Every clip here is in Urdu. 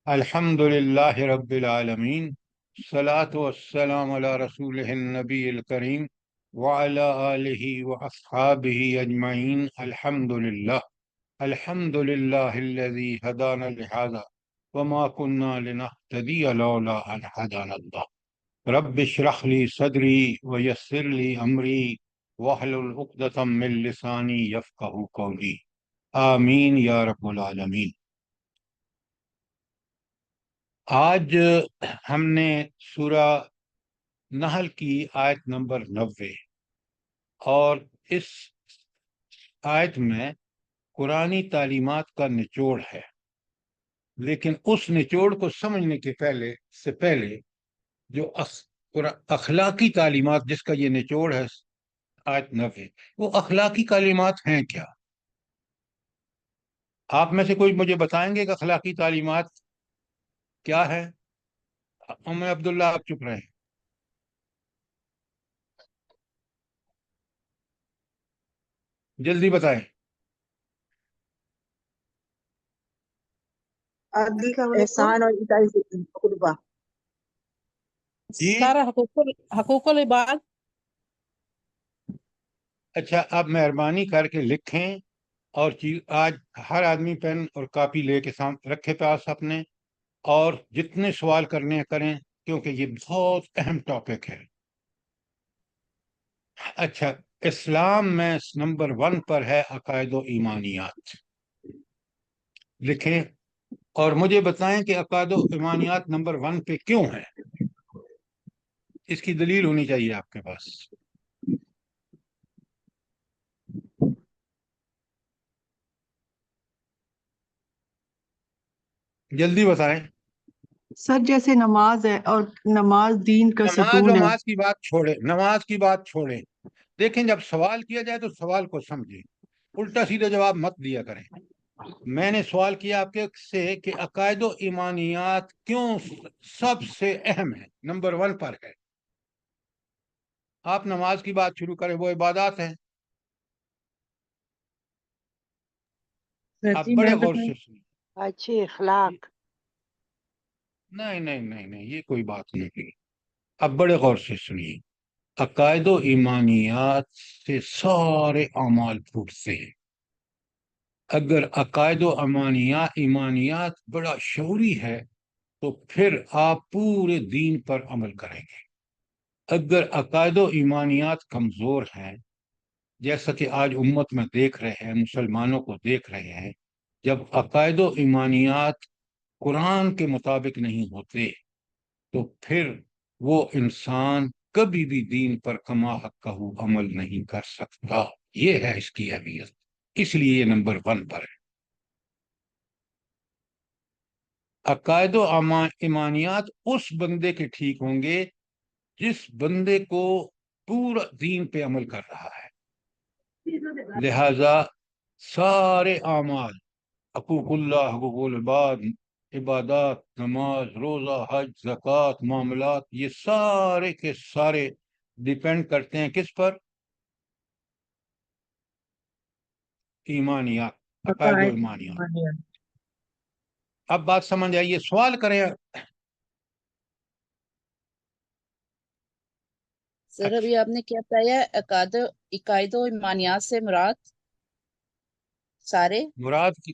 الحمد للہ رب العالمین، الصلاۃ والسلام علی رسولہ النبی الکریم وعلی آلہ واصحابہ اجمعین۔ الحمد للہ الذی ہدانا لہذا وما كنا لنہتدی لولا ان ہدانا اللہ۔ رب اشرح لی صدری ویسر لی امری واحلل عقدۃ من لسانی یفقہوا قولی، آمین یا رب العالمین۔ آج ہم نے سورہ نحل کی آیت نمبر 90 اور اس آیت میں قرآنی تعلیمات کا نچوڑ ہے، لیکن اس نچوڑ کو سمجھنے کے پہلے جو اخلاقی تعلیمات جس کا یہ نچوڑ ہے آیت 90، وہ اخلاقی تعلیمات ہیں کیا؟ آپ میں سے کوئی مجھے بتائیں گے کہ اخلاقی تعلیمات کیا ہے؟ ام عبداللہ آپ چپ رہے ہیں، جلدی بتائیں عدل، احسان اور ایتاء ذی القربیٰ۔ جی۔ سارا حقوق العباد۔ اچھا، آپ مہربانی کر کے لکھیں، اور آج ہر آدمی پین اور کاپی لے کے سامنے رکھے پاس اپنے، اور جتنے سوال کرنے ہیں کریں، کیونکہ یہ بہت اہم ٹاپک ہے۔ اچھا، اسلام میں نمبر 1 پر ہے عقائد و ایمانیات، لکھیں اور مجھے بتائیں کہ عقائد و ایمانیات نمبر 1 پہ کیوں ہے؟ اس کی دلیل ہونی چاہیے آپ کے پاس۔ جلدی بتائیں۔ سر جیسے نماز ہے، اور نماز دین کا ستون ہے۔ نماز کی بات چھوڑیں، نماز کی بات چھوڑیں، دیکھیں جب سوال کیا جائے تو سوال کو سمجھیں، الٹا سیدھا جواب مت دیا کریں۔ میں نے سوال کیا آپ کے سے کہ عقائد و ایمانیات کیوں سب سے اہم ہے، نمبر 1 پر ہے؟ آپ نماز کی بات شروع کریں، وہ عبادات ہیں۔ آپ بڑے غور سے سنیں۔ اچھے اخلاق۔ نہیں، یہ کوئی بات نہیں۔ اب بڑے غور سے سنیے، عقائد و ایمانیات سے سارے اعمال پھوٹتے ہیں۔ اگر عقائد و ایمانیات بڑا شعوری ہے تو پھر آپ پورے دین پر عمل کریں گے۔ اگر عقائد و ایمانیات کمزور ہیں، جیسا کہ آج امت میں دیکھ رہے ہیں، مسلمانوں کو دیکھ رہے ہیں، جب عقائد و ایمانیات قرآن کے مطابق نہیں ہوتے تو پھر وہ انسان کبھی بھی دین پر کما حقہ عمل نہیں کر سکتا۔ یہ ہے اس کی اہمیت، اس لیے یہ نمبر 1 پر ہے۔ عقائد و ایمانیات اس بندے کے ٹھیک ہوں گے جس بندے کو پورا دین پہ عمل کر رہا ہے۔ لہذا سارے اعمال، حقوق اللہ، حقوق العباد، عبادات، نماز، روزہ، حج، زکوٰۃ، معاملات، یہ سارے کے سارے ڈیپینڈ کرتے ہیں کس پر؟ ایمانیات، عقائد و ایمانیات۔ اب بات سمجھ آئیے، سوال کریں۔ سر ابھی آپ نے کیا بتایا؟ عقائد و ایمانیات سے مراد سارے مراد کی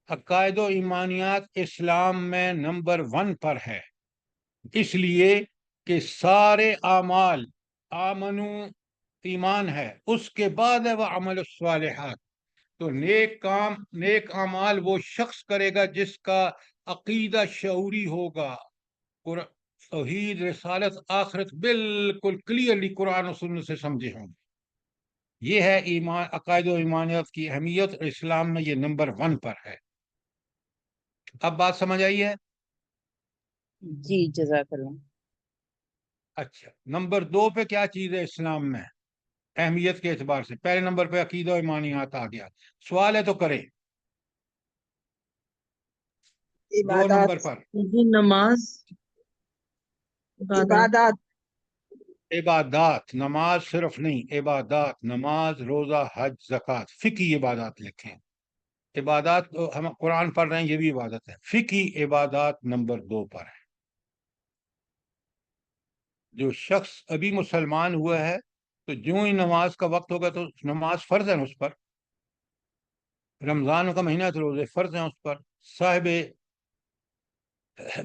عقائد و ایمانیات اسلام میں نمبر 1 پر ہے، اس لیے کہ سارے اعمال، آمنو ایمان ہے، اس کے بعد ہے وہ عمل الصالحات۔ تو نیک اعمال وہ شخص کرے گا جس کا عقیدہ شعوری ہوگا، توحید، رسالت، آخرت بالکل کلیئرلی قرآن و سنت سے سمجھے ہوں گے۔ یہ ہے عقائد و ایمانیات کی اہمیت، اور اسلام میں یہ نمبر 1 پر ہے۔ اب بات سمجھ آئی ہے؟ جی جزاک اللہ۔ اچھا، نمبر 2 پہ کیا چیز ہے اسلام میں اہمیت کے اعتبار سے؟ پہلے نمبر پہ عقیدہ و ایمانیات آ گیا، سوال ہے تو کریں۔ 2 نمبر پر نماز، عبادات۔ عبادات، نماز صرف نہیں، عبادات، نماز، روزہ، حج، زکوٰۃ، فقہی عبادات لکھیں۔ عبادات ہم قرآن پڑھ رہے ہیں، یہ بھی عبادت ہے۔ فقہی عبادات نمبر 2 پر ہے۔ جو شخص ابھی مسلمان ہوا ہے تو جو ہی نماز کا وقت ہوگا تو نماز فرض ہے اس پر، رمضان کا مہینہ تو روزے فرض ہیں اس پر، صاحب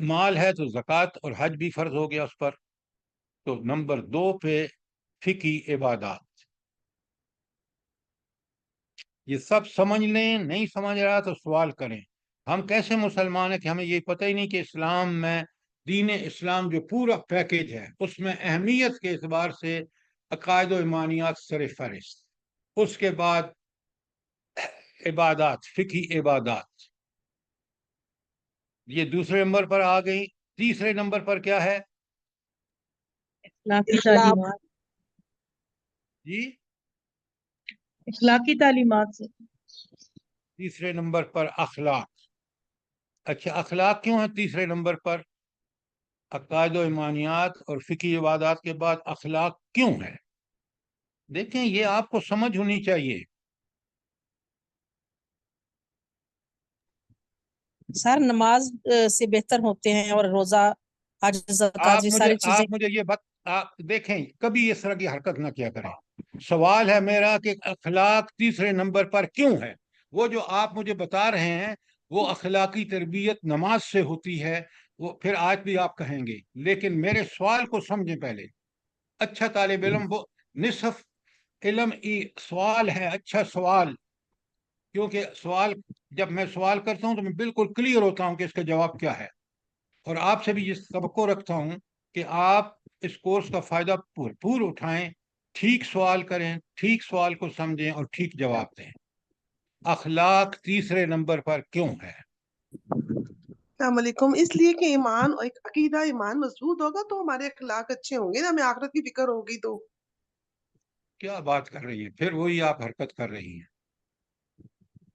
مال ہے تو زکوٰۃ اور حج بھی فرض ہو گیا اس پر۔ تو نمبر 2 پہ فقہی عبادات۔ یہ سب سمجھ لیں، نہیں سمجھ رہا تو سوال کریں۔ ہم کیسے مسلمان ہیں کہ ہمیں یہ پتہ ہی نہیں کہ اسلام میں، دین اسلام جو پورا پیکج ہے اس میں اہمیت کے اعتبار سے عقائد و ایمانیات سر فہرست، اس کے بعد عبادات، فقہی عبادات، یہ دوسرے نمبر پر آ گئی۔ تیسرے نمبر پر کیا ہے اخلاقی تعلیمات، جی؟ اخلاقی تعلیمات سے تیسرے نمبر پر اخلاق۔ اچھا، اخلاق کیوں ہے تیسرے نمبر پر؟ عقائد و ایمانیات اور فقہی عبادات کے بعد اخلاق کیوں ہے؟ دیکھیں، یہ آپ کو سمجھ ہونی چاہیے۔ سر نماز سے بہتر ہوتے ہیں، اور روزہ، حج، زکوٰۃ، یہ ساری چیزیں۔ آپ مجھے یہ آپ دیکھیں، کبھی اس طرح کی حرکت نہ کیا کریں۔ سوال ہے میرا کہ اخلاق تیسرے نمبر پر کیوں ہے؟ وہ جو آپ مجھے بتا رہے ہیں وہ اخلاقی تربیت نماز سے ہوتی ہے، وہ پھر آج بھی آپ کہیں گے، لیکن میرے سوال کو سمجھیں پہلے۔ اچھا طالب علم وہ نصف علم سوال ہے، اچھا سوال، کیونکہ سوال جب میں سوال کرتا ہوں تو میں بالکل کلیئر ہوتا ہوں کہ اس کا جواب کیا ہے، اور آپ سے بھی یہ توقع رکھتا ہوں کہ آپ اس کورس کا فائدہ پور اٹھائیں، ٹھیک سوال کریں، ٹھیک سوال کو سمجھیں اور ٹھیک جواب دیں۔ اخلاق تیسرے نمبر پر کیوں ہے؟ السلام علیکم۔ اس لیے کہ ایمان، ایک عقیدہ ایمان مضبوط ہوگا تو ہمارے اخلاق اچھے ہوں گے نا، ہمیں آخرت کی فکر ہوگی۔ تو کیا بات کر رہی ہے؟ پھر وہی آپ حرکت کر رہی ہیں،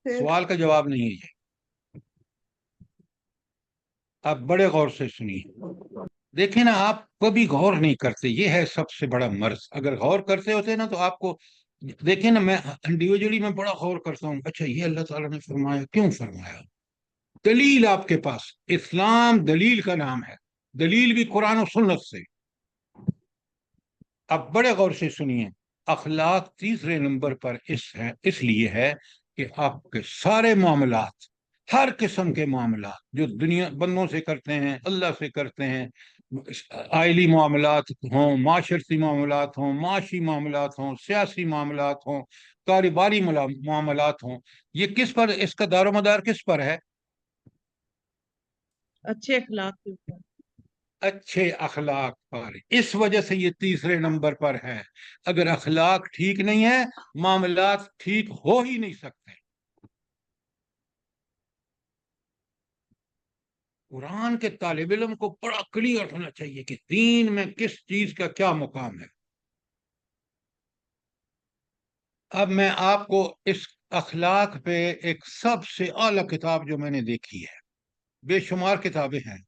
پھر سوال کا جواب نہیں ہے یہ۔ آپ بڑے غور سے سنیے۔ دیکھیں نا، آپ کبھی غور نہیں کرتے، یہ ہے سب سے بڑا مرض۔ اگر غور کرتے ہوتے نا تو آپ کو، دیکھیں نا، میں انڈیویجلی میں بڑا غور کرتا ہوں، اچھا یہ اللہ تعالیٰ نے فرمایا، کیوں فرمایا؟ دلیل آپ کے پاس، اسلام دلیل کا نام ہے، دلیل بھی قرآن و سنت سے۔ اب بڑے غور سے سنیے، اخلاق تیسرے نمبر پر اس لیے ہے کہ آپ کے سارے معاملات، ہر قسم کے معاملات جو دنیا بندوں سے کرتے ہیں، اللہ سے کرتے ہیں، آئلی معاملات ہوں، معاشرتی معاملات ہوں، معاشی معاملات ہوں، سیاسی معاملات ہوں، کاروباری معاملات ہوں، یہ کس پر، اس کا دار و مدار کس پر ہے؟ اچھے اخلاق کے اوپر۔ اچھے اخلاق پر۔ اس وجہ سے یہ تیسرے نمبر پر ہے۔ اگر اخلاق ٹھیک نہیں ہے، معاملات ٹھیک ہو ہی نہیں سکتے۔ قرآن کے طالب علم کو بڑا کلیئر ہونا چاہیے کہ دین میں کس چیز کا کیا مقام ہے۔ اب میں آپ کو اس اخلاق پہ ایک سب سے اعلیٰ کتاب جو میں نے دیکھی ہے، بے شمار کتابیں ہیں،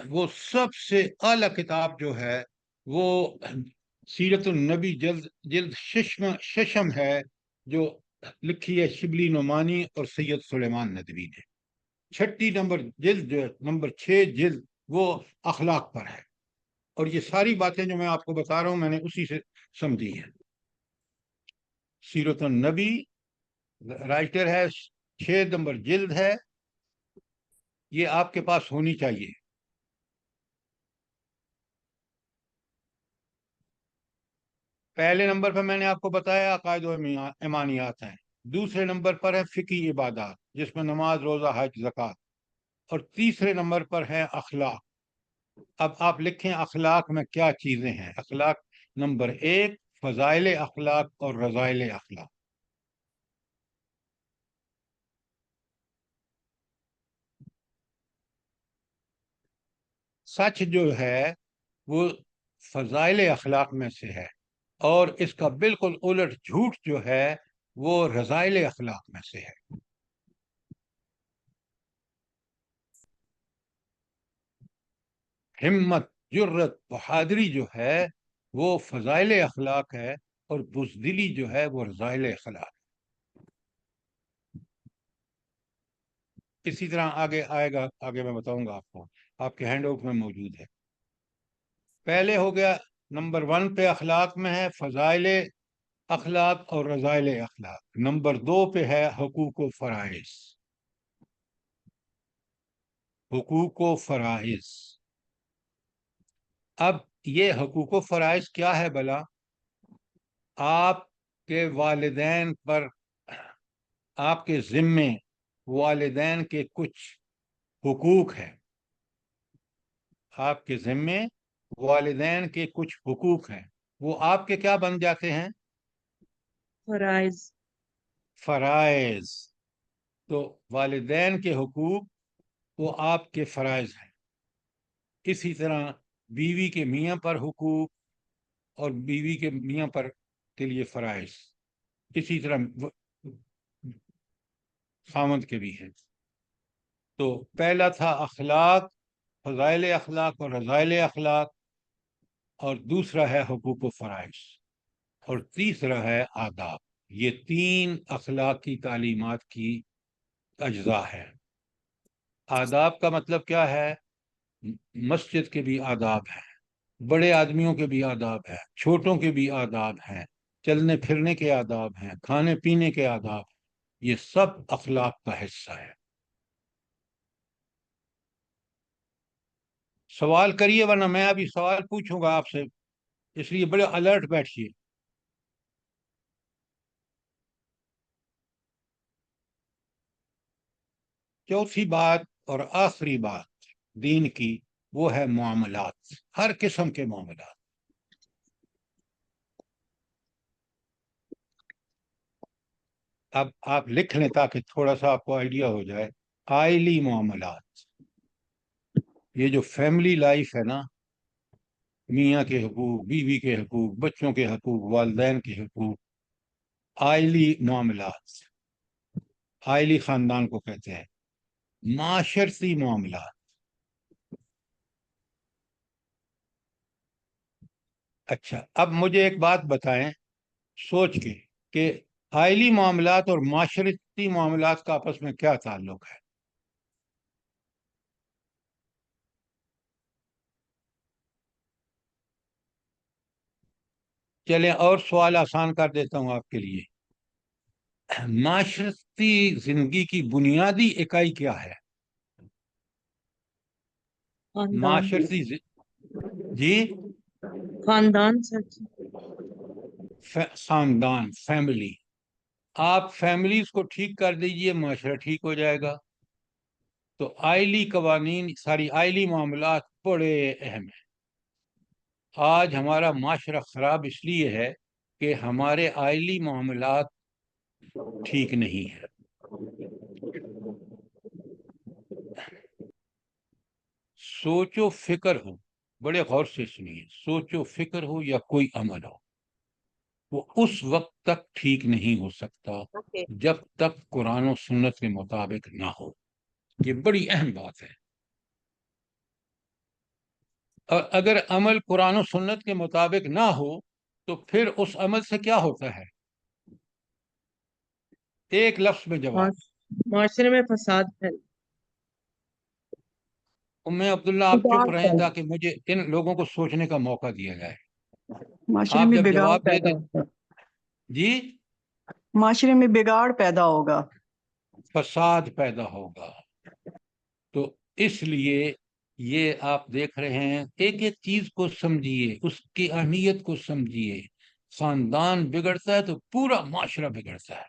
وہ سب سے اعلیٰ کتاب جو ہے وہ سیرت النبی جلد ششم ہے، جو لکھی ہے شبلی نعمانی اور سید سلیمان ندوی نے۔ 6 نمبر جلد جو ہے، نمبر 6 جلد، وہ اخلاق پر ہے، اور یہ ساری باتیں جو میں آپ کو بتا رہا ہوں میں نے اسی سے سمجھی ہیں۔ سیرت النبی رائٹر ہے، 6 نمبر جلد ہے، یہ آپ کے پاس ہونی چاہیے۔ پہلے نمبر پر میں نے آپ کو بتایا عقائد و ایمانیات ہیں، دوسرے نمبر پر ہے فقہی عبادات جس میں نماز، روزہ، حج، زکوٰۃ، اور تیسرے نمبر پر ہے اخلاق۔ اب آپ لکھیں اخلاق میں کیا چیزیں ہیں۔ اخلاق نمبر 1 فضائل اخلاق اور رذائل اخلاق۔ سچ جو ہے وہ فضائل اخلاق میں سے ہے، اور اس کا بالکل الٹ جھوٹ جو ہے وہ رذائل اخلاق میں سے ہے۔ ہمت، جرت، بہادری جو ہے وہ فضائل اخلاق ہے، اور بزدلی جو ہے وہ رذائل اخلاق۔ اسی طرح آگے آئے گا، آگے میں بتاؤں گا آپ کو، آپ کے ہینڈ آؤٹ میں موجود ہے۔ پہلے ہو گیا نمبر 1 پہ اخلاق میں ہے فضائل اخلاق اور رذائل اخلاق، نمبر 2 پہ ہے حقوق و فرائض، حقوق و فرائض۔ اب یہ حقوق و فرائض کیا ہے بلا؟ آپ کے والدین پر، آپ کے ذمے والدین کے کچھ حقوق ہیں، آپ کے ذمے والدین کے کچھ حقوق ہیں، وہ آپ کے کیا بن جاتے ہیں؟ فرائض۔ فرائض۔ تو والدین کے حقوق وہ آپ کے فرائض ہیں۔ اسی طرح بیوی کے میاں پر حقوق اور بیوی کے میاں پر کے لیے فرائض، اسی طرح خامند کے بھی ہیں۔ تو پہلا تھا اخلاق، فضائل اخلاق اور رذائل اخلاق، اور دوسرا ہے حقوق و فرائض، اور تیسرا ہے آداب۔ یہ 3 اخلاق کی تعلیمات کی اجزاء ہے۔ آداب کا مطلب کیا ہے؟ مسجد کے بھی آداب ہیں، بڑے آدمیوں کے بھی آداب ہیں، چھوٹوں کے بھی آداب ہیں، چلنے پھرنے کے آداب ہیں، کھانے پینے کے آداب ہیں، یہ سب اخلاق کا حصہ ہے۔ سوال کریے، ورنہ میں ابھی سوال پوچھوں گا آپ سے، اس لیے بڑے الرٹ بیٹھیے۔ چوتھی بات اور آخری بات دین کی، وہ ہے معاملات، ہر قسم کے معاملات۔ اب آپ لکھ لیں تاکہ تھوڑا سا آپ کو آئیڈیا ہو جائے۔ آئلی معاملات، یہ جو فیملی لائف ہے نا، میاں کے حقوق، بیوی کے حقوق، بچوں کے حقوق، والدین کے حقوق، آئلی معاملات، آئلی خاندان کو کہتے ہیں۔ معاشرتی معاملات، اچھا اب مجھے ایک بات بتائیں سوچ کے کہ آئلی معاملات اور معاشرتی معاملات کا آپس میں کیا تعلق ہے؟ چلیں اور سوال آسان کر دیتا ہوں آپ کے لیے۔ معاشرتی زندگی کی بنیادی اکائی کیا ہے؟ خاندان۔ معاشرتی جی، خاندان سر جی۔ خاندان، فیملی۔ آپ فیملیز کو ٹھیک کر دیجئے، معاشرہ ٹھیک ہو جائے گا۔ تو آئلی قوانین، ساری آئلی معاملات بڑے اہم ہیں۔ آج ہمارا معاشرہ خراب اس لیے ہے کہ ہمارے آئلی معاملات ٹھیک نہیں ہیں۔ سوچ و فکر ہو، بڑے غور سے سنیے، سوچ و فکر ہو یا کوئی عمل ہو، وہ اس وقت تک ٹھیک نہیں ہو سکتا جب تک قرآن و سنت کے مطابق نہ ہو۔ یہ بڑی اہم بات ہے۔ اور اگر عمل قرآن و سنت کے مطابق نہ ہو تو پھر اس عمل سے کیا ہوتا ہے؟ ایک لفظ میں جواب۔ معاشرے میں فساد ہے۔ ام عبداللہ آپ چپ رہیں تاکہ مجھے ان لوگوں کو سوچنے کا موقع دیا جائے۔ معاشرے آپ میں جب بگاڑ جواب دے پیدا دیں ہوگا، جی، معاشرے میں بگاڑ پیدا ہوگا۔ فساد پیدا ہوگا۔ تو اس لیے یہ آپ دیکھ رہے ہیں، ایک ایک چیز کو سمجھیے، اس کی اہمیت کو سمجھیے۔ خاندان بگڑتا ہے تو پورا معاشرہ بگڑتا ہے۔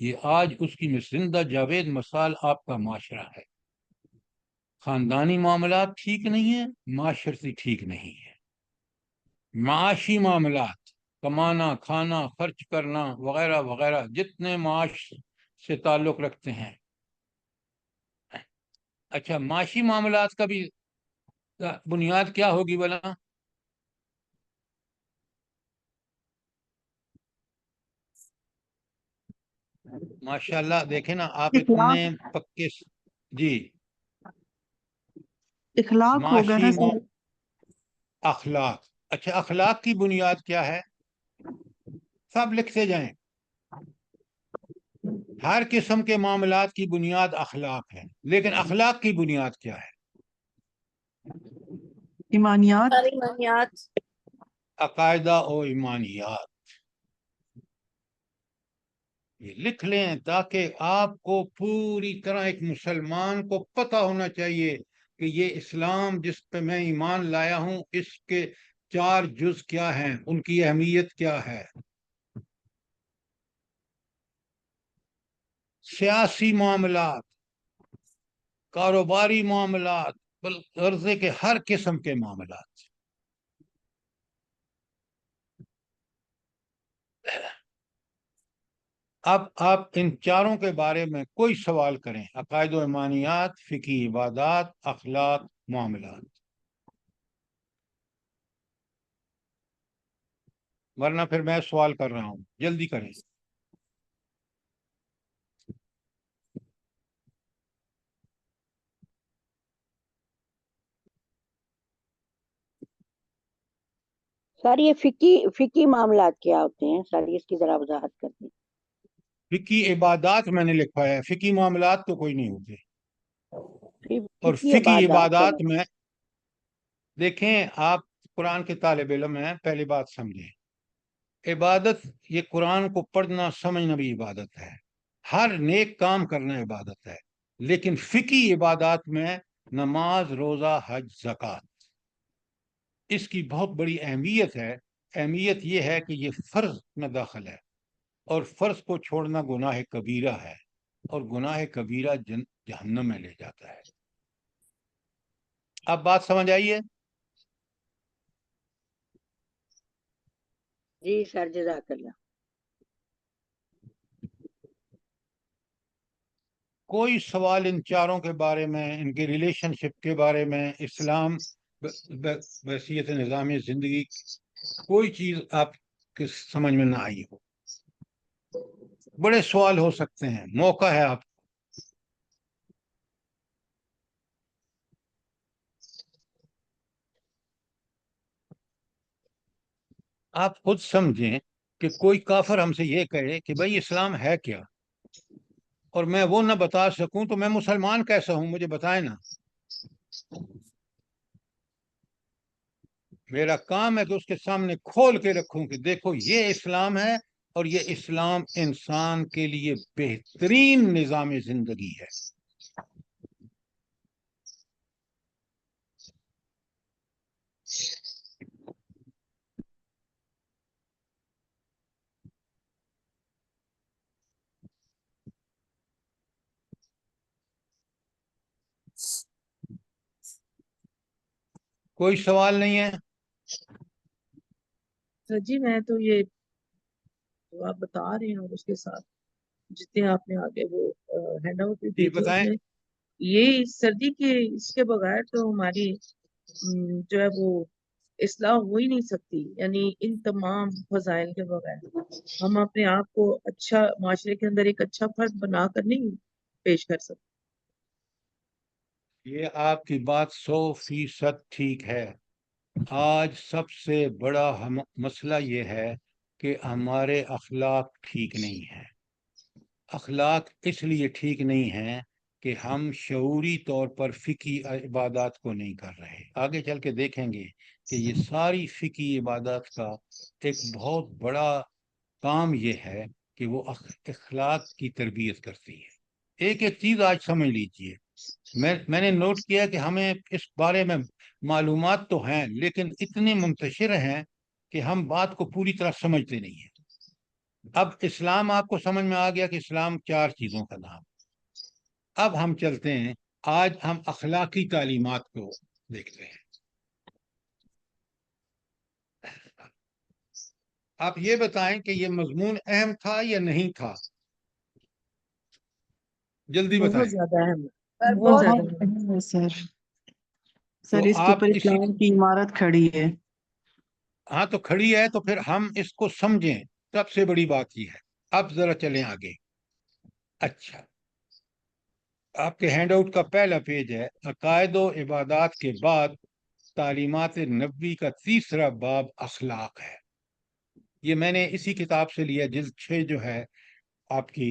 یہ آج اس کی زندہ جاوید مثال آپ کا معاشرہ ہے۔ خاندانی معاملات ٹھیک نہیں ہیں، معاشرتی ٹھیک نہیں ہے۔ معاشی معاملات، کمانا، کھانا، خرچ کرنا وغیرہ وغیرہ، جتنے معاش سے تعلق رکھتے ہیں۔ اچھا، معاشی معاملات کا بھی بنیاد کیا ہوگی بلا؟ ماشاءاللہ، دیکھیں نا آپ اتنے پکے جی۔ اخلاق ہوگا نا سر۔ اخلاق، اچھا اخلاق کی بنیاد کیا ہے؟ سب لکھتے جائیں۔ ہر قسم کے معاملات کی بنیاد اخلاق ہے، لیکن اخلاق کی بنیاد کیا ہے؟ ایمانیات، ایمانیات، عقائدہ و ایمانیات. یہ لکھ لیں تاکہ آپ کو پوری طرح ایک مسلمان کو پتہ ہونا چاہیے کہ یہ اسلام جس پہ میں ایمان لایا ہوں اس کے 4 جز کیا ہیں، ان کی اہمیت کیا ہے. سیاسی معاملات، کاروباری معاملات، قرضے کے ہر قسم کے معاملات. اب آپ ان چاروں کے بارے میں کوئی سوال کریں، عقائد و ایمانیات، فقہی عبادات، اخلاق، معاملات. ورنہ پھر میں سوال کر رہا ہوں، جلدی کریں. سر یہ فقی معاملات کیا ہوتے ہیں سر، اس کی ذرا وضاحت کر دیں. فقہی عبادات میں نے لکھا ہے، فقہی معاملات تو کوئی نہیں ہوتے. اور فقی فقہی عبادات عبادات میں دیکھیں، آپ قرآن کے طالب علم ہیں، پہلی بات سمجھیں، عبادت یہ قرآن کو پڑھنا سمجھنا بھی عبادت ہے، ہر نیک کام کرنا عبادت ہے. لیکن فقہی عبادات میں نماز، روزہ، حج، زکوٰۃ، اس کی بہت بڑی اہمیت ہے. اہمیت یہ ہے کہ یہ فرض میں داخل ہے، اور فرض کو چھوڑنا گناہ کبیرہ ہے، اور گناہ کبیرہ جہنم میں لے جاتا ہے. اب بات سمجھ آئیے؟ جی سر، جزاک اللہ. کوئی سوال ان چاروں کے بارے میں، ان کے ریلیشن شپ کے بارے میں، اسلام، بحیثیت نظام زندگی، کوئی چیز آپ کے سمجھ میں نہ آئی ہو؟ بڑے سوال ہو سکتے ہیں، موقع ہے آپ. آپ خود سمجھیں کہ کوئی کافر ہم سے یہ کہے کہ بھائی اسلام ہے کیا، اور میں وہ نہ بتا سکوں تو میں مسلمان کیسا ہوں؟ مجھے بتائیں نا. میرا کام ہے کہ اس کے سامنے کھول کے رکھوں کہ دیکھو یہ اسلام ہے، اور یہ اسلام انسان کے لیے بہترین نظام زندگی ہے. کوئی سوال نہیں ہے؟ سر جی میں تو یہ جو آپ بتا رہے ہیں اور اس کے ساتھ جتنے آپ نے آگے وہ ہینڈ آؤٹ بھی جی بھیجے اس بتائیں. میں یہ سردی کے اس کے بغیر تو ہماری جو ہے وہ اصلاح ہو ہی نہیں سکتی. یعنی ان تمام فضائل کے بغیر ہم اپنے آپ کو اچھا معاشرے کے اندر ایک اچھا فرد بنا کر نہیں پیش کر سکتے. یہ آپ کی بات 100% ٹھیک ہے. آج سب سے بڑا مسئلہ یہ ہے کہ ہمارے اخلاق ٹھیک نہیں ہیں. اخلاق اس لیے ٹھیک نہیں ہیں کہ ہم شعوری طور پر فقہی عبادات کو نہیں کر رہے. آگے چل کے دیکھیں گے کہ یہ ساری فقہی عبادات کا ایک بہت بڑا کام یہ ہے کہ وہ اخلاق کی تربیت کرتی ہے. ایک ایک چیز آج سمجھ لیجئے. میں نے نوٹ کیا کہ ہمیں اس بارے میں معلومات تو ہیں، لیکن اتنے منتشر ہیں کہ ہم بات کو پوری طرح سمجھتے نہیں ہیں. اب اسلام آپ کو سمجھ میں آ گیا کہ اسلام 4 چیزوں کا نام. اب ہم چلتے ہیں، آج ہم اخلاقی تعلیمات کو دیکھتے ہیں. آپ یہ بتائیں کہ یہ مضمون اہم تھا یا نہیں تھا؟ جلدی بہت بتائیں. زیادہ اہم ہے، سر بہت بہت زیادہ اہم ہے. سر تو سر اس کے آپ اوپر اسی، اسلام کی عمارت کھڑی ہے. ہاں تو کھڑی ہے، تو پھر ہم اس کو سمجھیں، سب سے بڑی بات یہ ہے. اب ذرا چلیں آگے. اچھا، آپ کے ہینڈ آؤٹ کا پہلا پیج ہے، عقائد و عبادات کے بعد تعلیمات نبوی کا تیسرا باب اخلاق ہے. یہ میں نے اسی کتاب سے لیا، جلد 6 جو ہے آپ کی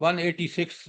186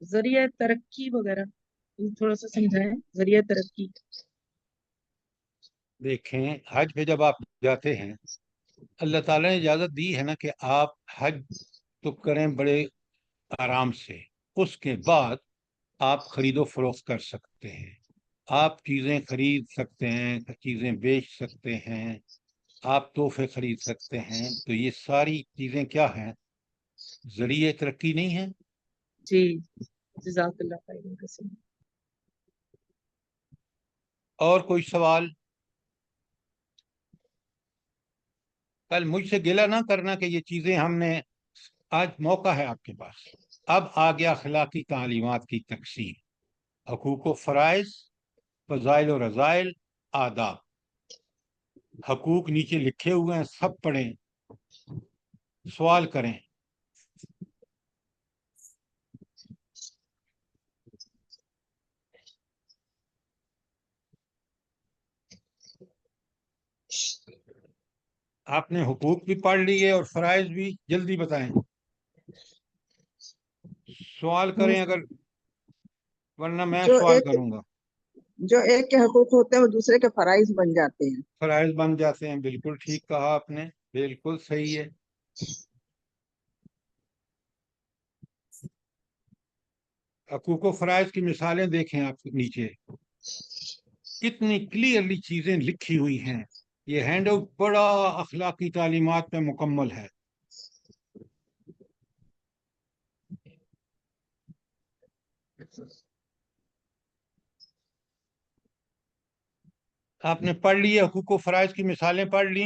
ذریعہ ترقی وغیرہ تھوڑا سا سمجھائیں، ذریعہ ترقی۔ دیکھیں حج پہ جب آپ جاتے ہیں اللہ تعالیٰ نے اجازت دی ہے نا کہ آپ حج تو کریں بڑے آرام سے، اس کے بعد آپ خرید و فروخت کر سکتے ہیں، آپ چیزیں خرید سکتے ہیں، چیزیں بیچ سکتے ہیں، آپ تحفے خرید سکتے ہیں، تو یہ ساری چیزیں کیا ہیں؟ ذریعہ ترقی نہیں ہیں؟ جی جزاک اللہ خیر۔ اور کوئی سوال؟ کل مجھ سے گلہ نہ کرنا کہ یہ چیزیں ہم نے، آج موقع ہے آپ کے پاس، اب آ گیا اخلاقی تعلیمات کی تقسیم، حقوق و فرائض، فضائل و رذائل، آداب۔ حقوق نیچے لکھے ہوئے ہیں، سب پڑھیں، سوال کریں۔ آپ نے حقوق بھی پڑھ لیے اور فرائض بھی، جلدی بتائیں، سوال کریں اگر، ورنہ میں جو سوال ایک کروں گا۔ جو ایک کے حقوق ہوتے ہیں وہ دوسرے کے فرائض بن جاتے ہیں۔ فرائض بن جاتے ہیں، بالکل ٹھیک کہا آپ نے، بالکل صحیح ہے۔ حقوق و فرائض کی مثالیں دیکھیں آپ نیچے، کتنی کلیئرلی چیزیں لکھی ہوئی ہیں۔ یہ ہینڈ آؤٹ بڑا اخلاقی تعلیمات میں مکمل ہے۔ آپ نے پڑھ لی حقوق و فرائض کی مثالیں پڑھ لی؟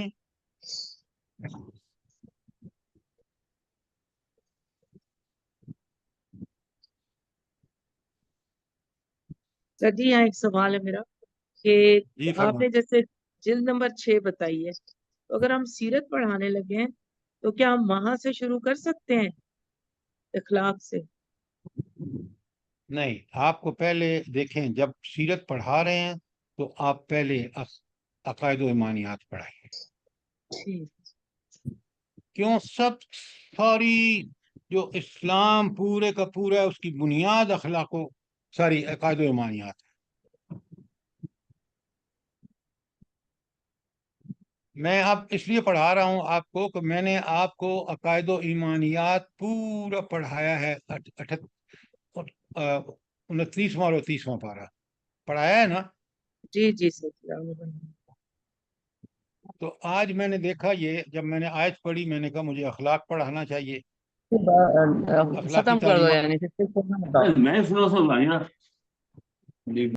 سر جی یہاں ایک سوال ہے میرا کہ جی آپ فرمائیں۔ نے جیسے جلد نمبر 6 بتائی ہے، تو اگر ہم سیرت پڑھانے لگے ہیں تو کیا ہم وہاں سے شروع کر سکتے ہیں اخلاق سے؟ نہیں، آپ کو پہلے دیکھیں، جب سیرت پڑھا رہے ہیں تو آپ پہلے عقائد و ایمانیات پڑھائیں۔ کیوں؟ ساری جو اسلام پورے کا پورا ہے، اس کی بنیاد اخلاق و ساری عقائد و ایمانیات ہے۔ میں اب اس لیے پڑھا رہا ہوں آپ کو کہ میں نے آپ کو عقائد و ایمانیات پورا پڑھایا ہے، 29واں اور 30واں پارہ پڑھایا ہے نا؟ جی جی سر۔ تو آج میں نے دیکھا، یہ جب میں نے آیت پڑھی میں نے کہا مجھے اخلاق پڑھانا چاہیے، اخلاقی ختم کر دو، تعلیمات۔ یعنی میں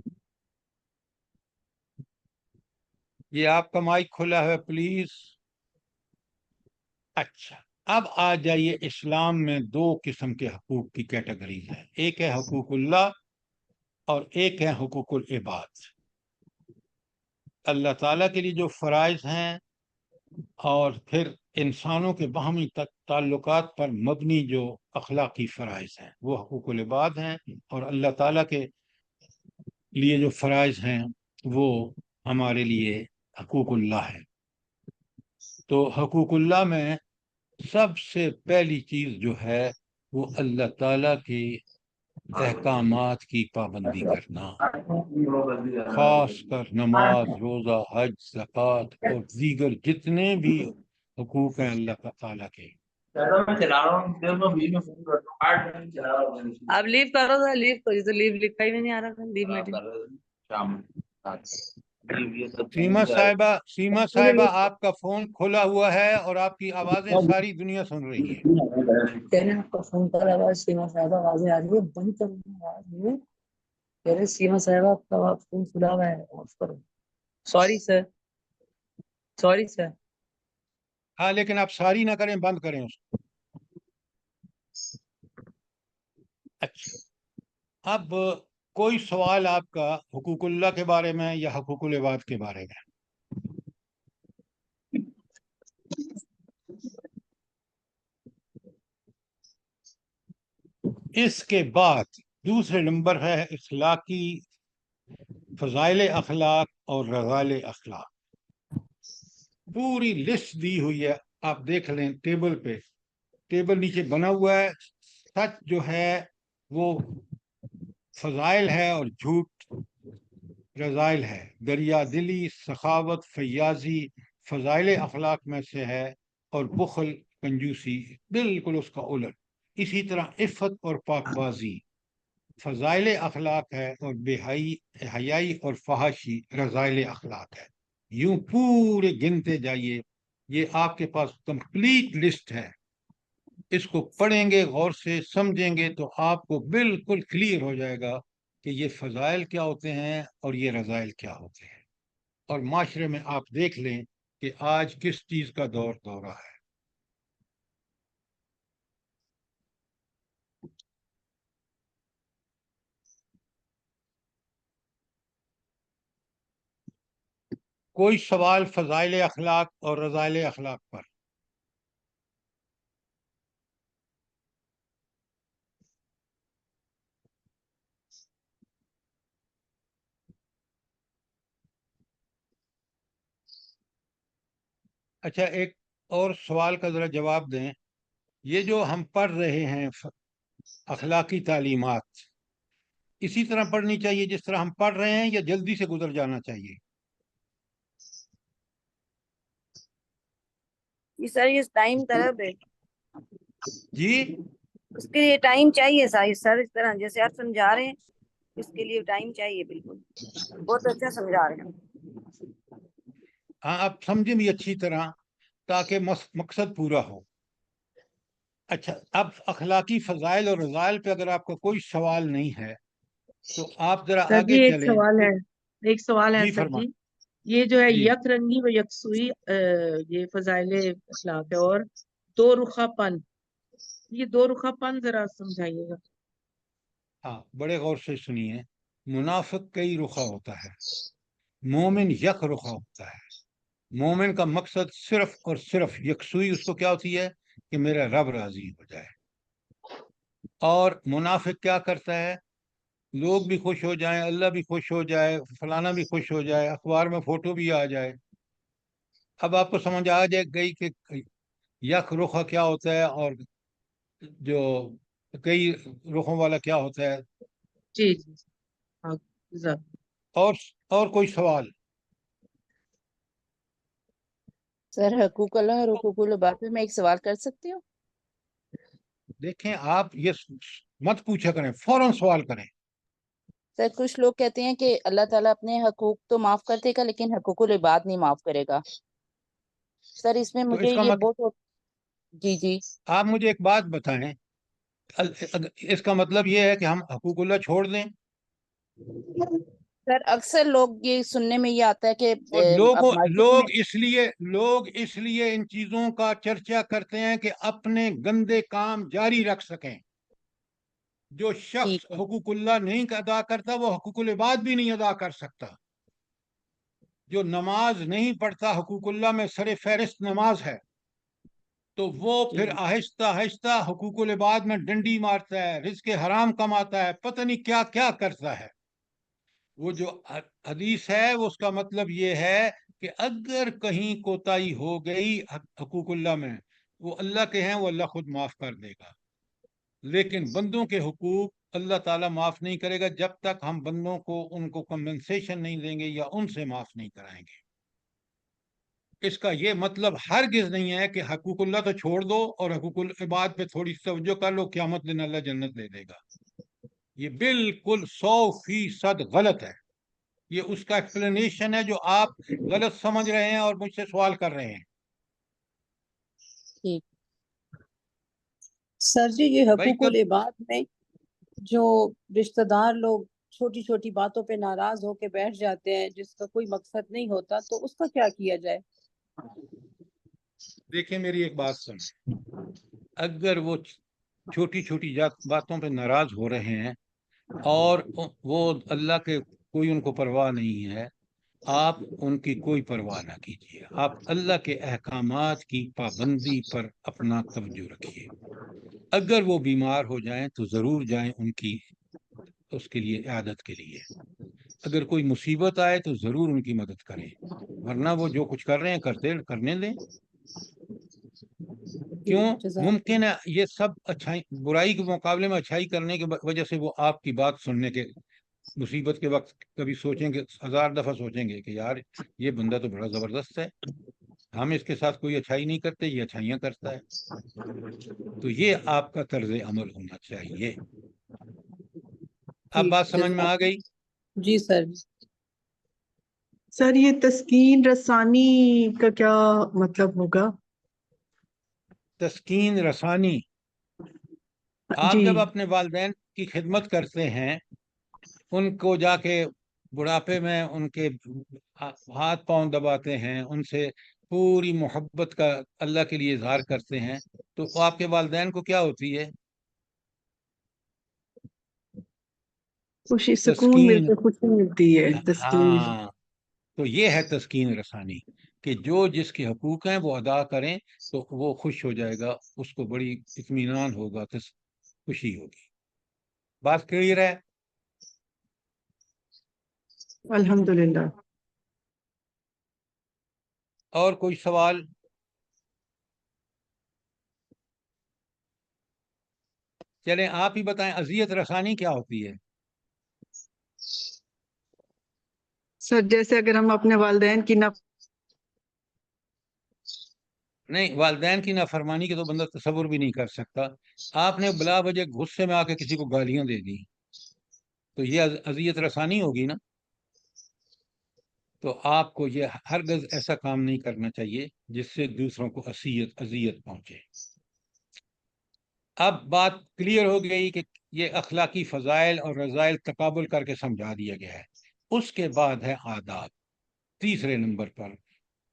یہ آپ کا مائک کھلا ہے پلیز۔ اچھا، اب آ جائیے، اسلام میں 2 قسم کے حقوق کی کیٹیگریز ہیں، ایک ہے حقوق اللہ اور ایک ہے حقوق العباد۔ اللہ تعالیٰ کے لیے جو فرائض ہیں اور پھر انسانوں کے باہمی تعلقات پر مبنی جو اخلاقی فرائض ہیں وہ حقوق العباد ہیں، اور اللہ تعالیٰ کے لیے جو فرائض ہیں وہ ہمارے لیے حقوق اللہ ہے۔ تو حقوق اللہ میں سب سے پہلی چیز جو ہے وہ اللہ تعالیٰ کے احکامات کی پابندی کرنا، خاص کر نماز، روزہ، حج، زکوٰۃ اور دیگر جتنے بھی حقوق ہیں اللہ تعالیٰ کے۔ آپ لیو کرو سر، لیو کرو، لیو لکھا ہی نہیں آ رہا، لیو میٹنگ۔ سیما صاحبہ آپ کا فون کھلا ہوا ہے اور آپ کی آوازیں ساری دنیا سن رہی ہے۔ کہہ رہے آپ کا فون کر آواز، سیما صاحبہ آوازیں آ رہی ہے، بند کرو آواز میں۔ کہہ رہے سیما صاحبہ آپ کا فون کھلا ہوا ہے، آف کرو۔ Sorry sir, sorry sir. ہاں لیکن آپ ساری نہ کریں، بند کریں اس کو۔ اچھا، اب کوئی سوال آپ کا حقوق اللہ کے بارے میں یا حقوق العباد کے بارے میں؟ اس کے بعد دوسرے نمبر ہے اخلاقی فضائل اخلاق اور رذائل اخلاق۔ پوری لسٹ دی ہوئی ہے، آپ دیکھ لیں ٹیبل پہ، ٹیبل نیچے بنا ہوا ہے۔ سچ جو ہے وہ فضائل ہے اور جھوٹ رضائل ہے. دریا دلی، سخاوت، فیاضی فضائل اخلاق میں سے ہے، اور بخل کنجوسی بالکل اس کا الٹ. اسی طرح عفت اور پاک بازی فضائل اخلاق ہے، اور بے حیائی اور فحاشی رذائل اخلاق ہے. یوں پورے گنتے جائیے. یہ آپ کے پاس کمپلیٹ لسٹ ہے. اس کو پڑھیں گے، غور سے سمجھیں گے، تو آپ کو بالکل کلیئر ہو جائے گا کہ یہ فضائل کیا ہوتے ہیں اور یہ رذائل کیا ہوتے ہیں. اور معاشرے میں آپ دیکھ لیں کہ آج کس چیز کا دورہ ہے. کوئی سوال فضائل اخلاق اور رذائل اخلاق پر؟ اچھا، ایک اور سوال کا ذرا جواب دیں. یہ جو ہم پڑھ رہے ہیں اخلاقی تعلیمات، اسی طرح پڑھنی چاہیے جس طرح ہم پڑھ رہے ہیں، یا جلدی سے گزر جانا چاہیے؟ جی سر، یہ ٹائم طلب ہے، جی اس کے لیے ٹائم چاہیے سر. اس طرح جیسے آپ سمجھا رہے ہیں، اس کے لیے ٹائم چاہیے. بالکل بہت اچھا سمجھا رہے ہیں. ہاں، آپ سمجھیں بھی اچھی طرح تاکہ مقصد پورا ہو. اچھا، اب اخلاقی فضائل اور رذائل پہ اگر آپ کا کوئی سوال نہیں ہے تو آپ ذرا سر جی آگے ایک چلیں. سوال ہے، ایک سوال ہے جی سر فرما. جی. یہ جو ہے جی یک رنگی و یکسوئی، یہ فضائل اخلاق ہے. اور دو رخا پن، یہ دو رخا پن ذرا سمجھائیے گا. ہاں، بڑے غور سے سنیے. منافق کئی رخا ہوتا ہے، مومن یک رخا ہوتا ہے. مومن کا مقصد صرف اور صرف یکسوئی اس کو کیا ہوتی ہے کہ میرا رب راضی ہو جائے. اور منافق کیا کرتا ہے؟ لوگ بھی خوش ہو جائیں، اللہ بھی خوش ہو جائے، فلانا بھی خوش ہو جائے، اخبار میں فوٹو بھی آ جائے. اب آپ کو سمجھ آ جائے گئی کہ یک رخا کیا ہوتا ہے اور جو کئی رخوں والا کیا ہوتا ہے. جی جی ہاں، جزاک. اور کوئی سوال؟ سر حقوق اللہ اور حقوق العباد پہ میں ایک سوال کر سکتی ہوں؟ دیکھیں، آپ یہ مت پوچھا کریں، فوراً سوال کریں. سر کچھ لوگ کہتے ہیں کہ اللہ تعالیٰ اپنے حقوق تو معاف کر دے گا لیکن حقوق العباد نہیں معاف کرے گا. سر اس میں تو مجھے اس کا یہ بہت جی جی آپ مجھے ایک بات بتائیں، اس کا مطلب یہ ہے کہ ہم حقوق اللہ چھوڑ دیں؟ سر اکثر لوگ یہ سننے میں یہ آتا ہے کہ اور اب مسجد میں لوگ اس لیے ان چیزوں کا چرچا کرتے ہیں کہ اپنے گندے کام جاری رکھ سکیں. جو شخص ٹھیک ہے. حقوق اللہ نہیں ادا کرتا وہ حقوق العباد بھی نہیں ادا کر سکتا. جو نماز نہیں پڑھتا، حقوق اللہ میں سر فہرست نماز ہے، تو وہ پھر جی آہستہ آہستہ حقوق العباد میں ڈنڈی مارتا ہے، رزق حرام کماتا ہے، پتہ نہیں کیا کیا کرتا ہے. وہ جو حدیث ہے اس کا مطلب یہ ہے کہ اگر کہیں کوتاہی ہو گئی حقوق اللہ میں، وہ اللہ کے ہیں، وہ اللہ خود معاف کر دے گا. لیکن بندوں کے حقوق اللہ تعالیٰ معاف نہیں کرے گا جب تک ہم بندوں کو ان کو کمپنسیشن نہیں دیں گے یا ان سے معاف نہیں کرائیں گے. اس کا یہ مطلب ہرگز نہیں ہے کہ حقوق اللہ تو چھوڑ دو اور حقوق العباد پہ تھوڑی توجہ کر لو، قیامت دن اللہ جنت دے دے گا. یہ بالکل 100% غلط ہے. یہ اس کا ایکسپلینیشن ہے جو آپ غلط سمجھ رہے ہیں اور مجھ سے سوال کر رہے ہیں. ٹھیک. سر جی یہ بھائی حقوق العباد میں جو رشتہ دار لوگ چھوٹی چھوٹی باتوں پہ ناراض ہو کے بیٹھ جاتے ہیں جس کا کوئی مقصد نہیں ہوتا، تو اس کا کیا کیا جائے؟ دیکھیں، میری ایک بات سنیں. اگر وہ چھوٹی چھوٹی باتوں پہ ناراض ہو رہے ہیں اور وہ اللہ کے کوئی ان کو پرواہ نہیں ہے، آپ ان کی کوئی پرواہ نہ کیجیے. آپ اللہ کے احکامات کی پابندی پر اپنا توجہ رکھیے. اگر وہ بیمار ہو جائیں تو ضرور جائیں ان کی اس کے لیے عیادت کے لیے. اگر کوئی مصیبت آئے تو ضرور ان کی مدد کریں، ورنہ وہ جو کچھ کر رہے ہیں کرنے دیں. کیوں؟ جزاک ممکن ہے یہ سب اچھائی برائی کے مقابلے میں اچھائی کرنے کی وجہ سے وہ آپ کی بات سننے کے مصیبت کے وقت کبھی سوچیں گے، 1000 دفعہ سوچیں گے کہ یار یہ بندہ تو بڑا زبردست ہے، ہم اس کے ساتھ کوئی اچھائی نہیں کرتے، یہ اچھائیاں کرتا ہے. تو یہ آپ کا طرز عمل ہونا چاہیے. اب جی بات سمجھ میں آ گئی؟ جی سر. سر یہ تسکین رسانی کا کیا مطلب ہوگا؟ تسکین رسانی، آپ جی جب اپنے والدین کی خدمت کرتے ہیں، ان کو جا کے بڑھاپے میں ان کے ہاتھ پاؤں دباتے ہیں، ان سے پوری محبت کا اللہ کے لیے اظہار کرتے ہیں، تو آپ کے والدین کو کیا ہوتی ہے؟ خوشی، سکون تسکین. ملتی، خوشی ملتی ہے، تسکین. ہاں، تو یہ ہے تسکین رسانی، کہ جو جس کے حقوق ہیں وہ ادا کریں تو وہ خوش ہو جائے گا، اس کو بڑی اطمینان ہوگا، خوشی ہوگی. بات کلیئر ہے؟ الحمدللہ. اور کوئی سوال؟ چلیں آپ ہی بتائیں، اذیت رسانی کیا ہوتی ہے؟ سر جیسے اگر ہم اپنے والدین کی نہیں، والدین کی نافرمانی کے تو بندہ تصور بھی نہیں کر سکتا. آپ نے بلا وجہ غصے میں آ کے کسی کو گالیاں دے دی تو یہ اذیت رسانی ہوگی نا. تو آپ کو یہ ہرگز ایسا کام نہیں کرنا چاہیے جس سے دوسروں کو اذیت پہنچے. اب بات کلیئر ہو گئی کہ یہ اخلاقی فضائل اور رذائل تقابل کر کے سمجھا دیا گیا ہے. اس کے بعد ہے آداب، تیسرے نمبر پر،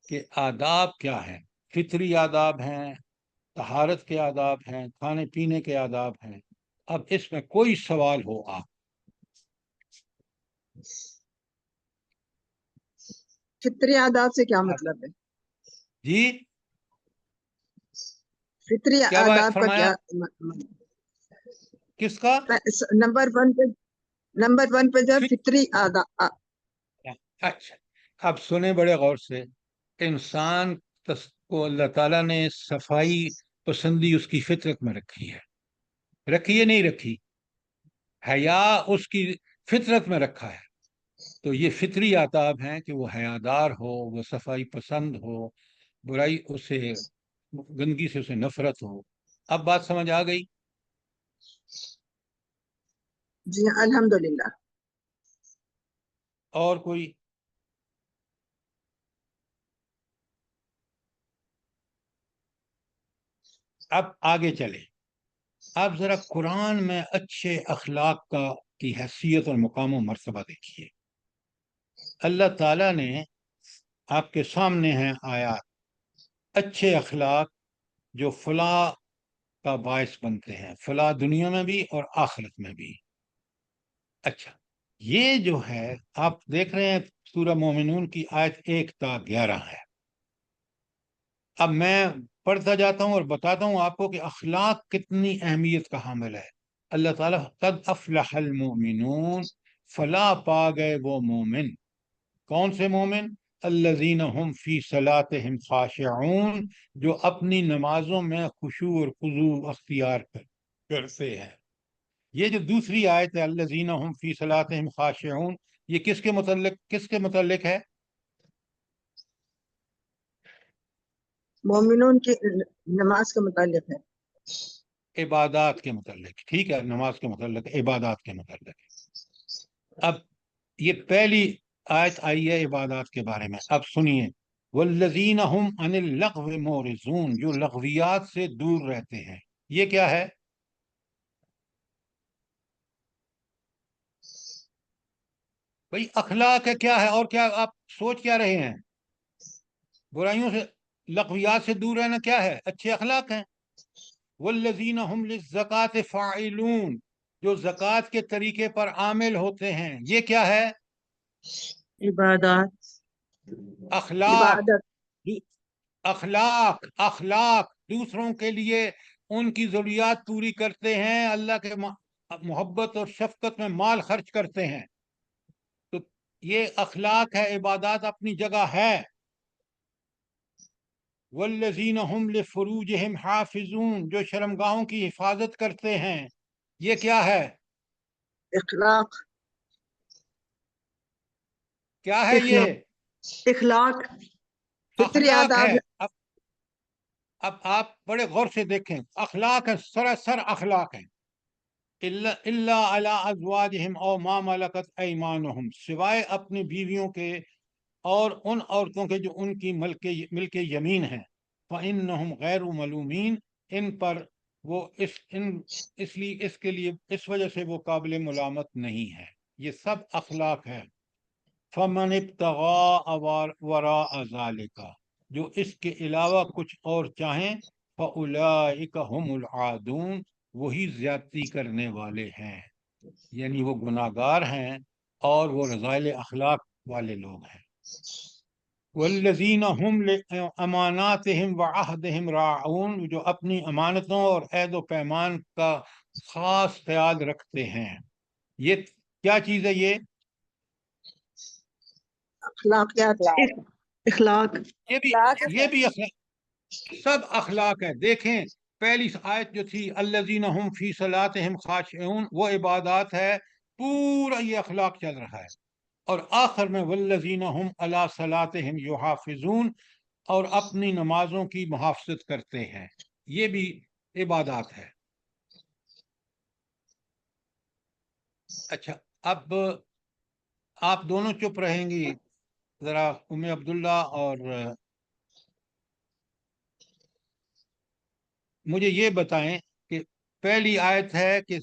کہ آداب کیا ہیں. فطری آداب ہیں، طہارت کے آداب ہیں، کھانے پینے کے آداب ہیں. اب اس میں کوئی سوال ہو آپ؟ فطری آداب سے کیا مطلب ہے؟ جی فطری کیا آداب کا فرمایا؟ کیا کس کا؟ نمبر ون پہ جو فطری آداب. اچھا، اب سنیں بڑے غور سے. انسان کو اللہ تعالیٰ نے صفائی پسندی اس کی فطرت میں رکھی ہے، رکھی ہے نہیں رکھی؟ حیا اس کی فطرت میں رکھا ہے. تو یہ فطری آداب ہیں کہ وہ حیادار ہو، وہ صفائی پسند ہو، برائی اسے، گندگی سے اسے نفرت ہو. اب بات سمجھ آ گئی؟ جی الحمدللہ. اور کوئی؟ اب آگے چلے. آپ ذرا قرآن میں اچھے اخلاق کی حیثیت اور مقام و مرتبہ دیکھیے. اللہ تعالیٰ نے آپ کے سامنے ہیں آیات، اچھے اخلاق جو فلاح کا باعث بنتے ہیں، فلاح دنیا میں بھی اور آخرت میں بھی. اچھا، یہ جو ہے آپ دیکھ رہے ہیں سورہ مومنون کی آیت 1 تا 11 ہے. اب میں پڑھتا جاتا ہوں اور بتاتا ہوں آپ کو کہ اخلاق کتنی اہمیت کا حامل ہے. اللہ تعالیٰ قد افلح المؤمنون، فلاح پا گئے وہ مومن. کون سے مومن؟ الذین هم فی صلاتہم خاشعون، جو اپنی نمازوں میں خشوع اور خضوع اختیار کرتے ہیں. یہ جو دوسری آیت ہے الذین هم فی صلاتہم خاشعون، یہ کس کے متعلق ہے؟ مومنون کی نماز کے متعلق ہے. عبادات کے متعلق. ٹھیک ہے، نماز کے متعلق، عبادات کے متعلق. اب یہ پہلی آیت آئی ہے عبادات کے بارے میں. اب سنیے، والذین هم عن اللغو معرضون، جو لغویات سے دور رہتے ہیں. یہ کیا ہے؟ بھئی اخلاق ہے، کیا ہے؟ اور کیا آپ سوچ کیا رہے ہیں؟ برائیوں سے، لغویات سے دور رہنا کیا ہے؟ اچھے اخلاق ہیں. والذین هم للزکاة فاعلون، جو زکوٰۃ کے طریقے پر عامل ہوتے ہیں. یہ کیا ہے؟ عبادات. اخلاق. عبادت. اخلاق دوسروں کے لیے ان کی ضروریات پوری کرتے ہیں، اللہ کے محبت اور شفقت میں مال خرچ کرتے ہیں. تو یہ اخلاق ہے. عبادات اپنی جگہ ہے. والذین هم لفروجہم حافظون، جو شرمگاہوں کی حفاظت کرتے ہیں. یہ کیا ہے؟ اخلاق کیا ہے یہ؟ اخلاق فطری اخلاق آداب ہے. اب آپ بڑے غور سے دیکھیں، اخلاق ہے، سراسر اخلاق ہے. الا علی ازواجہم او ما ملکت ایمانہم، سوائے اپنی بیویوں کے اور ان عورتوں کے جو ان کی ملک یمین ہیں. فإنہم غیر ملومین، ان پر وہ اس کے لیے اس وجہ سے وہ قابل ملامت نہیں ہے. یہ سب اخلاق ہے. فمن ابتغاء وراء ذالک، جو اس کے علاوہ کچھ اور چاہیں، فأولئک هم العادون، وہی زیادتی کرنے والے ہیں، یعنی وہ گناہگار ہیں اور وہ رذائل اخلاق والے لوگ ہیں. والذین هم لاماناتهم وعہدهم راعون، جو اپنی امانتوں اور عہد و پیمان کا خاص خیال رکھتے ہیں. یہ کیا چیز ہے؟ یہ اخلاقیات اخلاق یہ بھی اخلاق، سب اخلاق ہے. دیکھیں پہلی آیت جو تھی الذین هم فی صلاتہم خاشعون، وہ عبادات ہے، پورا یہ اخلاق چل رہا ہے. اور آخر میں والذین هم علی صلاتہم یحافظون، اور اپنی نمازوں کی محافظت کرتے ہیں، یہ بھی عبادات ہے. اچھا، اب آپ دونوں چپ رہیں گی، ذرا ام عبداللہ اور مجھے یہ بتائیں کہ پہلی آیت ہے کہ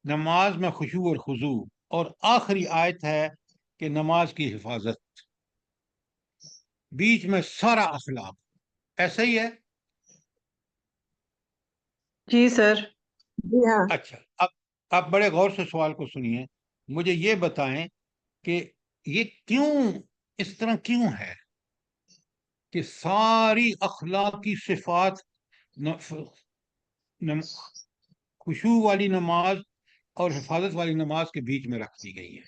نماز میں خشوع اور خضوع، اور آخری آیت ہے کہ نماز کی حفاظت، بیچ میں سارا اخلاق. ایسا ہی ہے؟ جی سر. جی ہاں. اچھا، اب بڑے غور سے سوال کو سنیے. مجھے یہ بتائیں کہ یہ کیوں اس طرح کیوں ہے کہ ساری اخلاقی صفات خشوع والی نماز اور حفاظت والی نماز کے بیچ میں رکھ دی گئی ہے؟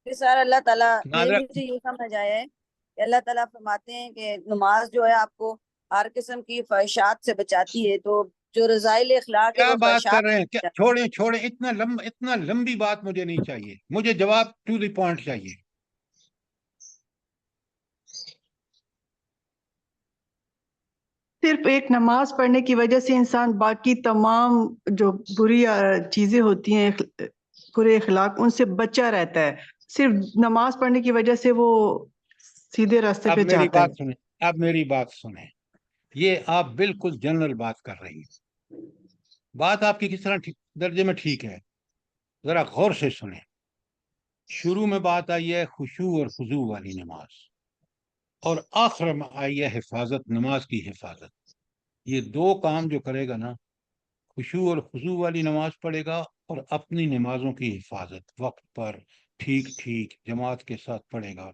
سر اللہ تعالیٰ ناظرہ، مجھے یہ سمجھ آیا ہے کہ اللہ تعالیٰ فرماتے ہیں کہ نماز جو ہے آپ کو ہر قسم کی خواہشات سے بچاتی ہے، تو جو رذائل اخلاق ہے کیا وہ بات کر خواہشات رہے ہیں؟ سے بچاتی چھوڑیں، اتنا لمبی بات مجھے نہیں چاہیے، مجھے جواب ٹو دی پوائنٹ چاہیے. صرف ایک نماز پڑھنے کی وجہ سے انسان باقی تمام جو بری چیزیں ہوتی ہیں، برے اخلاق، ان سے بچا رہتا ہے. صرف نماز پڑھنے کی وجہ سے وہ سیدھے راستے پہ جاتا ہے. اب میری بات سنیں، یہ آپ بالکل جنرل بات کر رہی ہیں. بات آپ کی کس طرح درجے میں ٹھیک ہے، ذرا غور سے سنیں. شروع میں بات آئی ہے خشوع اور خضوع والی نماز، اور آخر میں آئی ہے حفاظت، نماز کی حفاظت. یہ دو کام جو کرے گا نا، خشوع اور خضوع والی نماز پڑھے گا اور اپنی نمازوں کی حفاظت، وقت پر ٹھیک جماعت کے ساتھ پڑھے گا.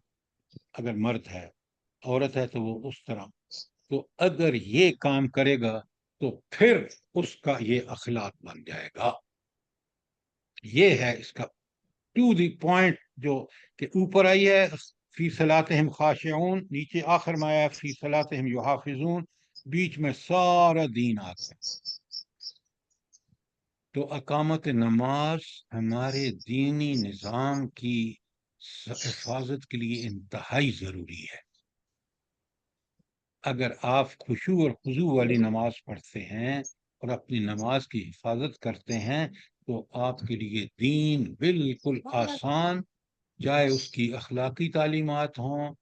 اگر مرد ہے، عورت ہے تو وہ اس طرح. تو اگر یہ کام کرے گا تو پھر اس کا یہ اخلاق بن جائے گا. یہ ہے اس کا ٹو دی پوائنٹ، جو کہ اوپر آئی ہے فی صلاتہم خاشعون، نیچے آخر میں آیا فی صلاتہم یحافظون، بیچ میں سارا دین آ گیا. تو اقامت نماز ہمارے دینی نظام کی حفاظت کے لیے انتہائی ضروری ہے. اگر آپ خشوع اور خضوع والی نماز پڑھتے ہیں اور اپنی نماز کی حفاظت کرتے ہیں تو آپ کے لیے دین بالکل آسان، چاہے اس کی اخلاقی تعلیمات ہوں،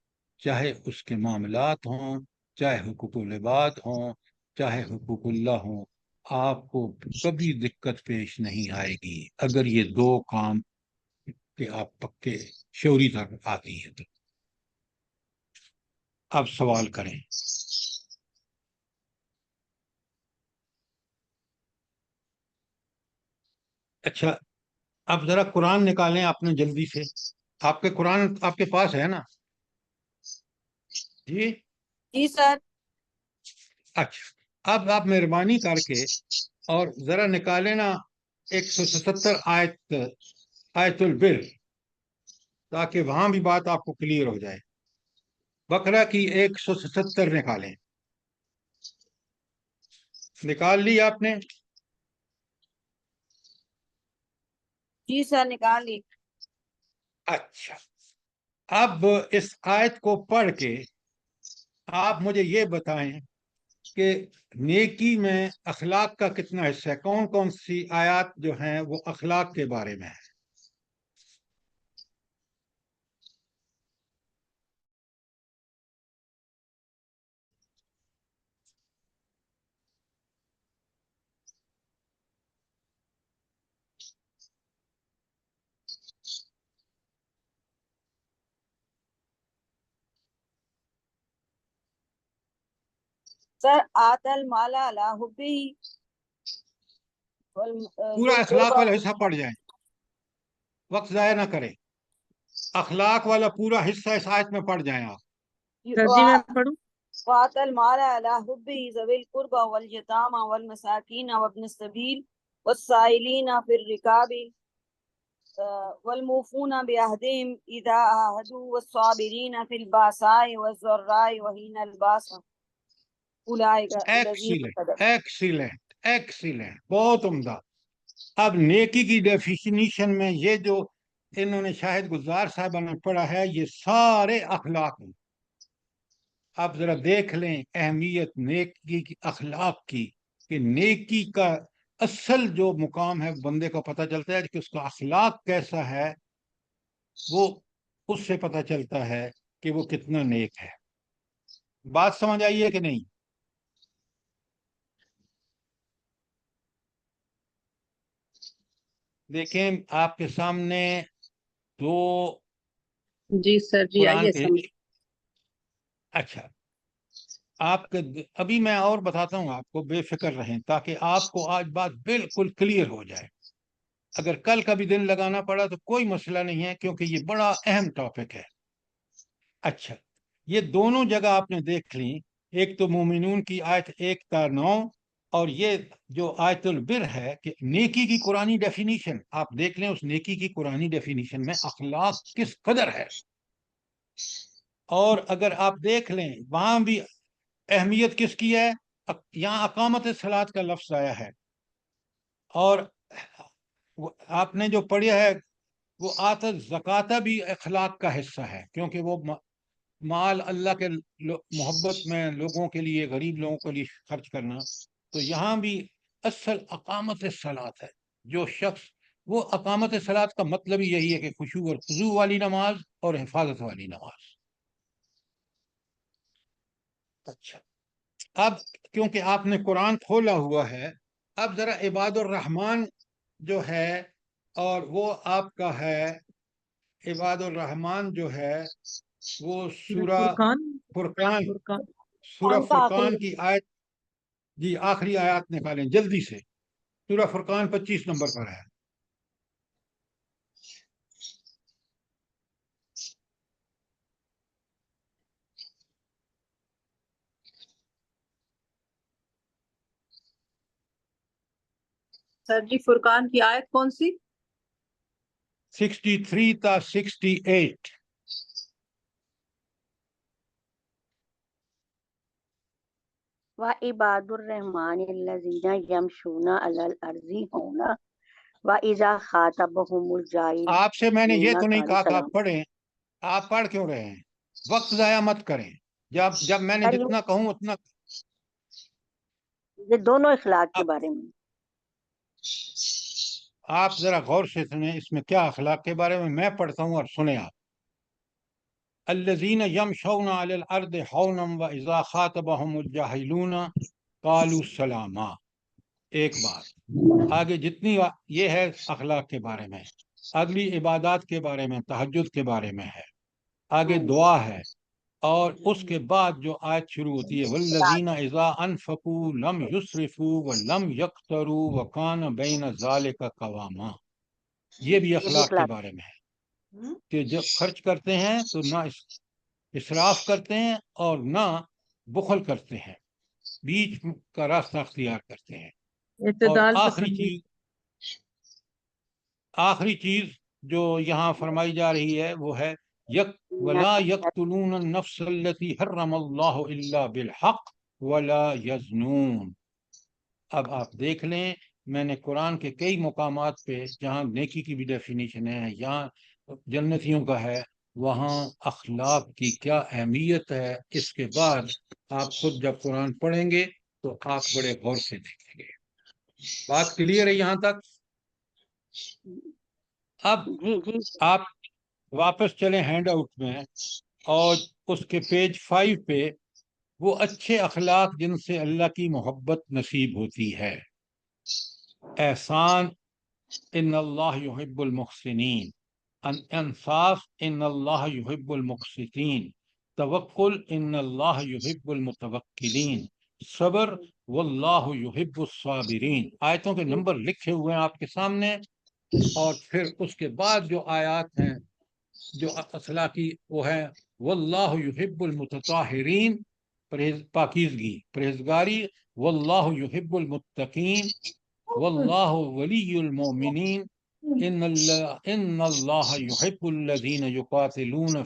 چاہے اس کے معاملات ہوں، چاہے حقوق العباد ہوں، چاہے حقوق اللہ ہوں، آپ کو کبھی دقت پیش نہیں آئے گی اگر یہ دو کام کہ آپ پکے شعوری تک آتی ہیں. تو اب سوال کریں. اچھا، اب ذرا قرآن نکالیں اپنے جلدی سے. آپ کے قرآن آپ کے پاس ہے نا؟ جی جی سر. اچھا، اب آپ مہربانی کر کے اور ذرا نکالیں نا 177 آیت البر، تاکہ وہاں بھی بات آپ کو کلیئر ہو جائے. بقرہ کی 177 نکالیں. نکال لی آپ نے؟ جی سر نکال لی. اچھا، اب اس آیت کو پڑھ کے آپ مجھے یہ بتائیں کہ نیکی میں اخلاق کا کتنا حصہ ہے. کون کون سی آیات جو ہیں وہ اخلاق کے بارے میں ہے؟ سر آت المال علی حبی پورا اخلاق والا حصہ پڑھ جائیں، وقت ضائع نہ کریں. اخلاق والا پورا حصہ اس آیت میں پڑھ جائیں آپ. سر جی میں پڑھوں؟ وآت المال علی حبی ذوی القربى والیتامى والمساکین وابن السبیل والسائلین فی الرکاب والموفون بعہدہم اذا عاہدوا والصابرین فی الباساء والضراء وحین الباس اولئک الذین صدقوا. ایکسیلنٹ ایکسیلنٹ، بہت عمدہ. اب نیکی کی ڈیفینیشن میں یہ جو انہوں نے شاہد گزار صاحبہ نے پڑھا ہے یہ سارے اخلاق ہیں. آپ ذرا دیکھ لیں اہمیت نیکی کی، اخلاق کی، کہ نیکی کا اصل جو مقام ہے بندے کو پتہ چلتا ہے کہ اس کا اخلاق کیسا ہے، وہ اس سے پتہ چلتا ہے کہ وہ کتنا نیک ہے. بات سمجھ آئی ہے کہ نہیں؟ دیکھیں آپ کے سامنے دو جی سر جی قرآن آئیے کے، سمجھ. اچھا آپ کے ابھی میں اور بتاتا ہوں آپ کو، بے فکر رہیں تاکہ آپ کو آج بات بالکل کلیئر ہو جائے. اگر کل کا بھی دن لگانا پڑا تو کوئی مسئلہ نہیں ہے کیونکہ یہ بڑا اہم ٹاپک ہے. اچھا، یہ دونوں جگہ آپ نے دیکھ لیں، ایک تو مومنون کی آیت 1 تا 9 اور یہ جو آیت البر ہے کہ نیکی کی قرآنی ڈیفینیشن. آپ دیکھ لیں اس نیکی کی قرآنی ڈیفینیشن میں اخلاق کس قدر ہے. اور اگر آپ دیکھ لیں وہاں بھی اہمیت کس کی ہے، یہاں اقامت صلاۃ کا لفظ آیا ہے. اور آپ نے جو پڑھا ہے وہ آتت زکاتہ بھی اخلاق کا حصہ ہے، کیونکہ وہ مال اللہ کے محبت میں لوگوں کے لیے، غریب لوگوں کے لیے خرچ کرنا. تو یہاں بھی اصل اقامت صلاۃ ہے. جو شخص، وہ اقامت صلاۃ کا مطلب ہی یہی ہے کہ خشوع اور خضوع والی نماز اور حفاظت والی نماز. اچھا، اب کیونکہ آپ نے قرآن کھولا ہوا ہے، اب ذرا عباد الرحمن جو ہے، اور وہ آپ کا ہے عباد الرحمن جو ہے وہ سورہ فرقان، سورہ فرقان کی آیت، جی آخری آیات نکالیں جلدی سے. سورہ فرقان 25 نمبر پر ہے. سر جی فرقان کی آیت کون سی؟ 63 تا 68. وعباد الرحمن الذین یمشون علی الارض ہونا واذا خاطبهم الجاہلون آپ سے میں نے یہ تو نہیں قالوا کہا کہ آپ سلام. پڑھیں، آپ پڑھ کیوں رہے ہیں؟ وقت ضائع مت کریں. جب میں نے سر جتنا کہوں اتنا. یہ دونوں اخلاق کے اب بارے میں. آپ ذرا غور سے سنیں اس میں کیا اخلاق کے بارے میں پڑھتا ہوں اور سنیں آپ. الذین یمشون علی الارض ہونا واذا خاطبهم الجاہلون قالوا سلاما. ایک بات آگے جتنی یہ ہے اخلاق کے بارے میں، اگلی عبادات کے بارے میں، تہجد کے بارے میں ہے، آگے دعا ہے، اور اس کے بعد جو آیت شروع ہوتی ہے والذین اذا انفقوا لم یسرفوا ولم یقتروا وکان بین ذلک قواما. یہ بھی یہ بھی اخلاق کے اخلاق. بارے میں ہے کہ جب خرچ کرتے ہیں تو نہ اسراف کرتے ہیں اور نہ بخل کرتے ہیں، بیچ کا راستہ اختیار کرتے ہیں. اور اعتدال پسندی. آخری چیز جو یہاں فرمائی جا رہی ہے وہ ہے ولا یقتلون النفس التي حرم اللہ الا بالحق ولا یزنون. اب آپ دیکھ لیں، میں نے قرآن کے کئی مقامات پہ جہاں نیکی کی بھی ڈیفینیشن ہے، یہاں جنتیوں کا ہے، وہاں اخلاق کی کیا اہمیت ہے. اس کے بعد آپ خود جب قرآن پڑھیں گے تو آپ بڑے غور سے دیکھیں گے. بات کلیئر ہے یہاں تک؟ اب جی جی آپ واپس چلیں ہینڈ آؤٹ میں، اور اس کے پیج 5 پہ وہ اچھے اخلاق جن سے اللہ کی محبت نصیب ہوتی ہے. احسان، ان اللہ یحب المحسنین. انصاف، ان اللہ یحب المقسطین. توکل، ان اللہ یحب المتوکلین. صبر، واللہ یحب الصابرین. آیتوں کے نمبر لکھے ہوئے ہیں آپ کے سامنے، اور پھر اس کے بعد جو آیات ہیں جو اخلاقی وہ ہے، واللہ یحب المتطہرین، پاکیزگی، پرہیزگاری. واللہ یحب المتقین، واللہ ولی المؤمنین. ان اللہ یحب الذین یقاتلون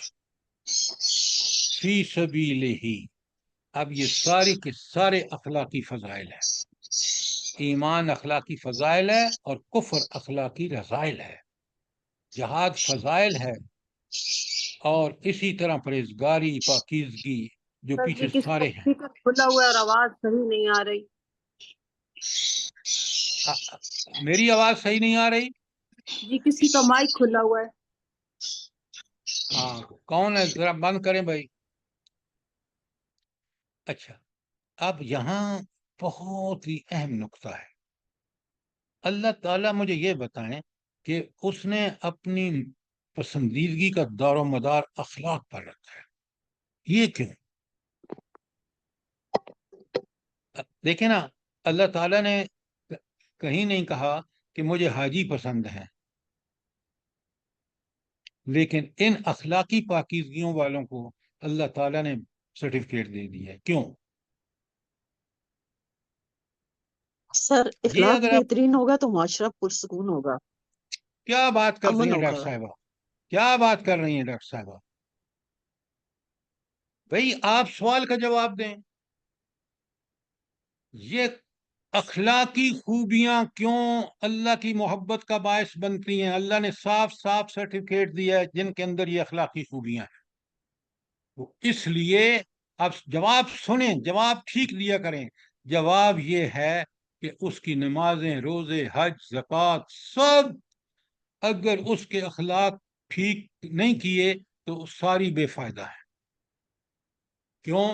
فی سبیلہ. اب یہ ساری کے سارے اخلاقی فضائل ہیں. ایمان اخلاقی فضائل ہے اور کفر اخلاقی رذائل ہے. جہاد فضائل ہے، اور اسی طرح پرہیزگاری، پاکیزگی جو سر پیچھے جی سارے ہیں. کسی کا کھلا ہوا ہے اور آواز صحیح نہیں آ رہی. میری آواز صحیح نہیں آ رہی؟ جی کسی کا مائک کھلا ہوا ہے. ہاں، کون ہے؟ ذرا بند کریں بھائی. اچھا، اب یہاں بہت ہی اہم نقطہ ہے. اللہ تعالیٰ مجھے یہ بتائیں کہ اس نے اپنی پسندیدگی کا دار و مدار اخلاق پر رکھا ہے. یہ کیوں؟ دیکھیں نا، اللہ تعالیٰ نے کہیں نہیں کہا کہ مجھے حاجی پسند ہیں، لیکن ان اخلاقی پاکیزگیوں والوں کو اللہ تعالیٰ نے سرٹیفکیٹ دے دی ہے. کیوں؟ سر یہ اخلاق اگر آپ بہترین ہوگا تو معاشرہ پرسکون ہوگا، کیا بات کر رہی امن ہیں ہوگا. ڈاکٹر صاحبہ، کیا بات کر رہی ہیں ڈاکٹر صاحبہ؟ بھئی آپ سوال کا جواب دیں. یہ اخلاقی خوبیاں کیوں اللہ کی محبت کا باعث بنتی ہیں؟ اللہ نے صاف صاف سرٹیفکیٹ دیا ہے جن کے اندر یہ اخلاقی خوبیاں ہیں. تو اس لیے آپ جواب سنیں، جواب ٹھیک دیا کریں. جواب یہ ہے کہ اس کی نمازیں، روزے، حج، زکوٰۃ سب اگر اس کے اخلاق ٹھیک نہیں کیے تو ساری بے فائدہ ہے. کیوں؟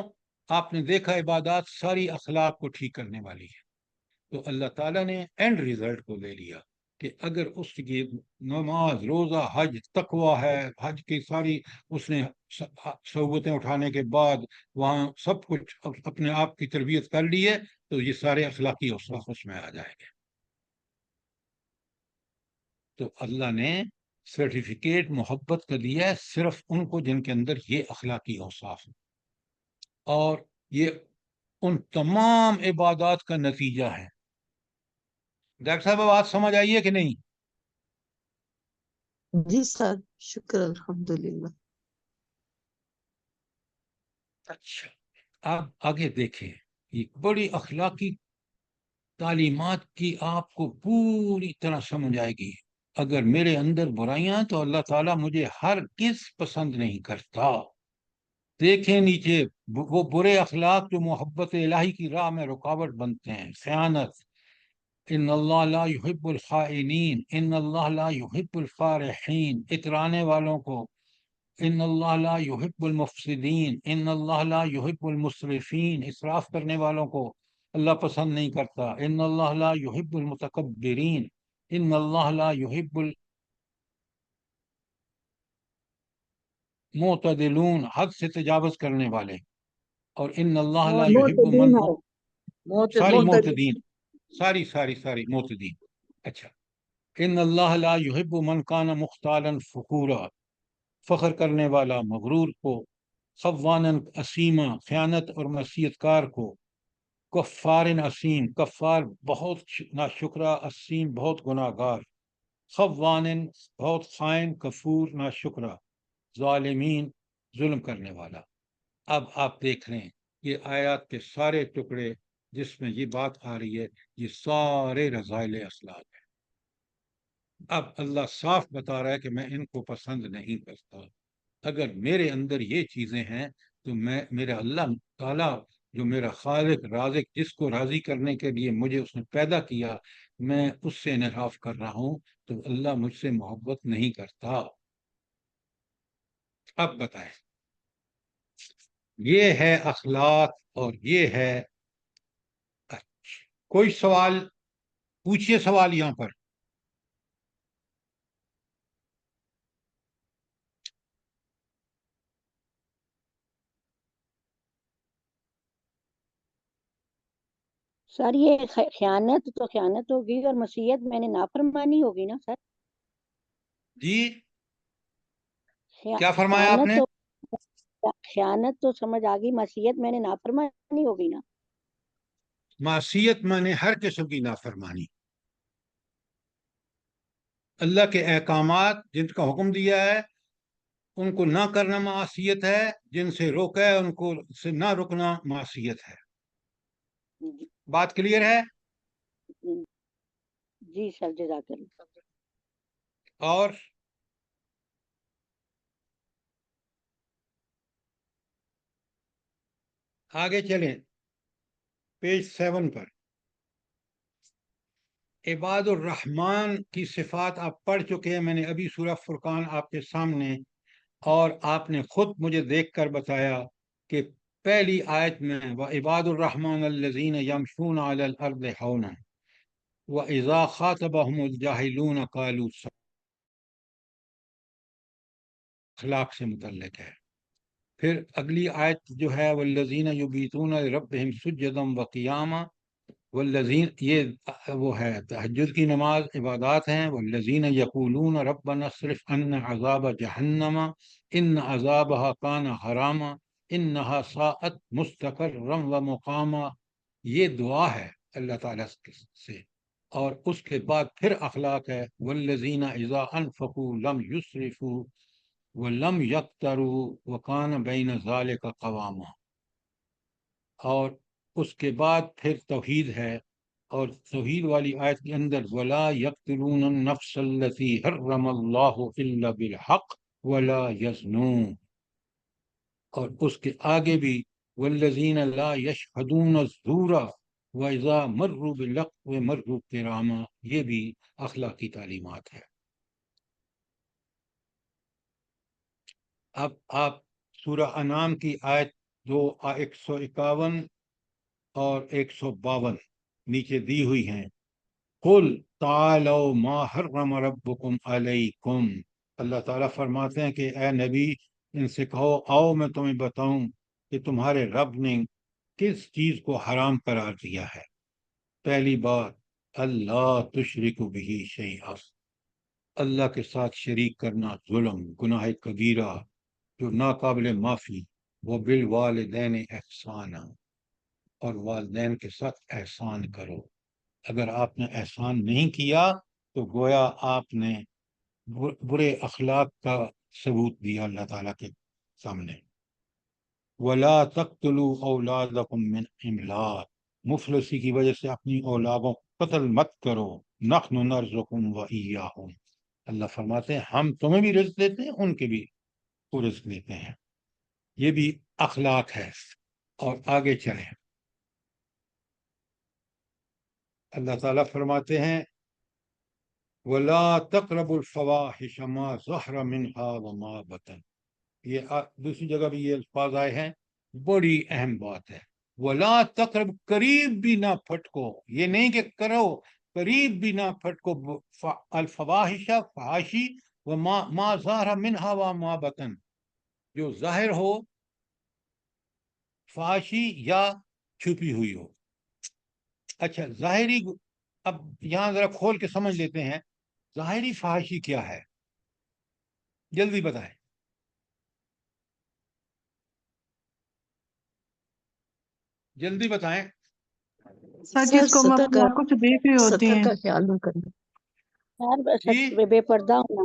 آپ نے دیکھا عبادات ساری اخلاق کو ٹھیک کرنے والی ہے. تو اللہ تعالیٰ نے اینڈ ریزلٹ کو لے لیا کہ اگر اس کی نماز، روزہ، حج، تقویٰ ہے، حج کی ساری اس نے صعوبتیں اٹھانے کے بعد وہاں سب کچھ اپنے آپ کی تربیت کر لی ہے، تو یہ سارے اخلاقی اوصاف اس میں آ جائیں گے. تو اللہ نے سرٹیفکیٹ محبت کا دیا ہے صرف ان کو جن کے اندر یہ اخلاقی اوصاف ہیں، اور یہ ان تمام عبادات کا نتیجہ ہے. ڈاکٹر صاحب بات سمجھ آئیے کہ نہیں؟ جی سر، شکر الحمدللہ. اچھا، آپ آگے دیکھیں. یہ بڑی اخلاقی تعلیمات کی آپ کو پوری طرح سمجھ آئے گی. اگر میرے اندر برائیاں ہیں تو اللہ تعالیٰ مجھے ہرگز پسند نہیں کرتا. دیکھیں نیچے وہ برے اخلاق جو محبت الہی کی راہ میں رکاوٹ بنتے ہیں. خیانت، ان اللہ لا یحب الخائنین، ان اللہ لا یحب الفارحین. اترانے والوں کو، ان اللہ لا یحب المفسدین، ان اللہ لا یحب المسرفین. اسراف کرنے والوں کو اللہ پسند نہیں کرتا. ان اللہ لا یحب المتکبرین، ان اللہ لا یحب المعتدلون، حد سے تجاوز کرنے والے. اور ان اللہ لا یحب من، معتدین ہے، ساری معتدین. معتدین، ساری معتدین. اچھا، ان اللہ لا یحب من کان مختالا فخورا، فخر کرنے والا، مغرور کو. خوانا اسیما، خیانت اور معصیت کار کو. کفار اسیم، کفار بہت ناشکرا، اسیم بہت گناہ گار. خوان بہت خائن، کفور ناشکرا. ظالمین ظلم کرنے والا۔ اب آپ دیکھ رہے ہیں یہ آیات کے سارے ٹکڑے جس میں یہ بات آ رہی ہے یہ سارے رذائل اخلاق ہیں۔ اب اللہ صاف بتا رہا ہے کہ میں ان کو پسند نہیں کرتا۔ اگر میرے اندر یہ چیزیں ہیں تو میرا اللہ تعالیٰ جو میرا خالق رازق جس کو راضی کرنے کے لیے مجھے اس نے پیدا کیا، میں اس سے انحراف کر رہا ہوں تو اللہ مجھ سے محبت نہیں کرتا۔ اب بتائیں، یہ ہے اخلاق اور یہ ہے کوئی سوال پوچھئے، سوال یہاں پر۔ سر یہ خیانت تو خیانت ہوگی اور مسیحیت میں نے نافرمانی ہوگی نا سر؟ جی کیا فرمایا آپ نے؟ خیانت تو سمجھ آ گئی، مسیحیت میں نے نافرمانی ہوگی نا؟ معصیت مانے ہر قسم کی نافرمانی، اللہ کے احکامات جن کا حکم دیا ہے ان کو نہ کرنا معصیت ہے، جن سے روکا ہے ان کو سے نہ رکنا معصیت ہے۔ بات کلیئر ہے؟ جی سر جزاک اللہ۔ اور آگے چلیں پیج 7 پر۔ عباد الرحمن کی صفات آپ پڑھ چکے ہیں، میں نے ابھی سورہ فرقان آپ کے سامنے، اور آپ نے خود مجھے دیکھ کر بتایا کہ پہلی آیت میں وَعِبَادُ الرَّحْمَنِ الَّذِينَ يَمْشُونَ عَلَى الْأَرْضِ هَوْنًا وَإِذَا خَاطَبَهُمُ الْجَاهِلُونَ قَالُوا سَلَامًا، اخلاق سے متعلق ہے۔ پھر اگلی آیت جو ہے وَالَّذِينَ يُبِيتُونَ لِرَبِّهِمْ سُجَّدًا وَقِيَامًا، والذین یہ وہ ہے تہجد کی نماز عبادات ہیں۔ والذین یقولون ربنا اصرف عنا عذاب جہنم ان عذابها کان حراما انها ساءت مستقرا ومقاما، یہ دعا ہے اللہ تعالیٰ سے۔ اور اس کے بعد پھر اخلاق ہے والذین اذا انفقوا لم یسرفوا ولم یقتروا وکان بین ذلک قواما، اور اس کے بعد پھر توحید ہے، اور توحید والی آیت کے اندر وَلَا يَقْتُلُونَ النَّفْسَ الَّتِي حَرَّمَ اللَّهُ إِلَّا بِالْحَقِّ وَلَا يَزْنُونَ، اور اس کے آگے بھی وَالَّذِينَ لَا يَشْهَدُونَ الزُّورَ وَإِذَا مَرُّوا بِاللَّغْوِ مَرُّوا كِرَامًا، یہ بھی اخلاقی تعلیمات ہے۔ اب آپ سورہ انعام کی آیت 151 اور 152 نیچے دی ہوئی ہیں۔ قُلْ تَعَالَوْا مَا حَرَّمَ رَبُّكُمْ عَلَيْكُمْ، اللہ تعالیٰ فرماتے ہیں کہ اے نبی ان سے کہو آؤ میں تمہیں بتاؤں کہ تمہارے رب نے کس چیز کو حرام قرار دیا ہے۔ پہلی بات اللہ تشرک بہ شیئا، اللہ کے ساتھ شریک کرنا ظلم، گناہ کبیرہ جو ناقابل معافی۔ وبالوالدین احسانا، اور والدین کے ساتھ احسان کرو۔ اگر آپ نے احسان نہیں کیا تو گویا آپ نے برے اخلاق کا ثبوت دیا اللہ تعالیٰ کے سامنے۔ وَلَا تَقْتُلُوا أَوْلَادَكُمْ مِنْ إِمْلَاقٍ، مفلسی کی وجہ سے اپنی اولادوں کو قتل مت کرو۔ نَحْنُ نَرْزُقُكُمْ وَإِيَّاهُمْ، اللہ فرماتے ہیں ہم تمہیں بھی رزق دیتے ہیں ان کے بھی رزق دیتے ہیں۔ یہ بھی اخلاق ہے۔ اور آگے چلیں، اللہ تعالیٰ فرماتے ہیں وَلَا تَقْرَبُوا الْفَوَاحِشَ مَا ظَهَرَ مِنْهَا وَمَا بَطَنَ، یہ دوسری جگہ بھی یہ الفاظ آئے ہیں، بڑی اہم بات ہے۔ وَلَا تَقْرَبُوا، قریب بھی نہ پھٹکو، یہ نہیں کہ کرو، قریب بھی نہ پھٹکو۔ الفواحش فحاشی، وما ظَهَرَ مِنْهَا وَمَا بَطَنَ، جو ظاہر ہو فحاشی یا چھپی ہوئی ہو۔ اچھا ظاہری، اب یہاں ذرا کھول کے سمجھ لیتے ہیں ظاہری فحاشی کیا ہے، جلدی بتائیں۔ جلدی بتائیں۔ سر سر جس کو ہم اپنی آنکھوں سے دیکھ رہے ہوتے سطر ہیں۔ کا خیال نہ کرنا۔ سر جی بے پردہ ہونا۔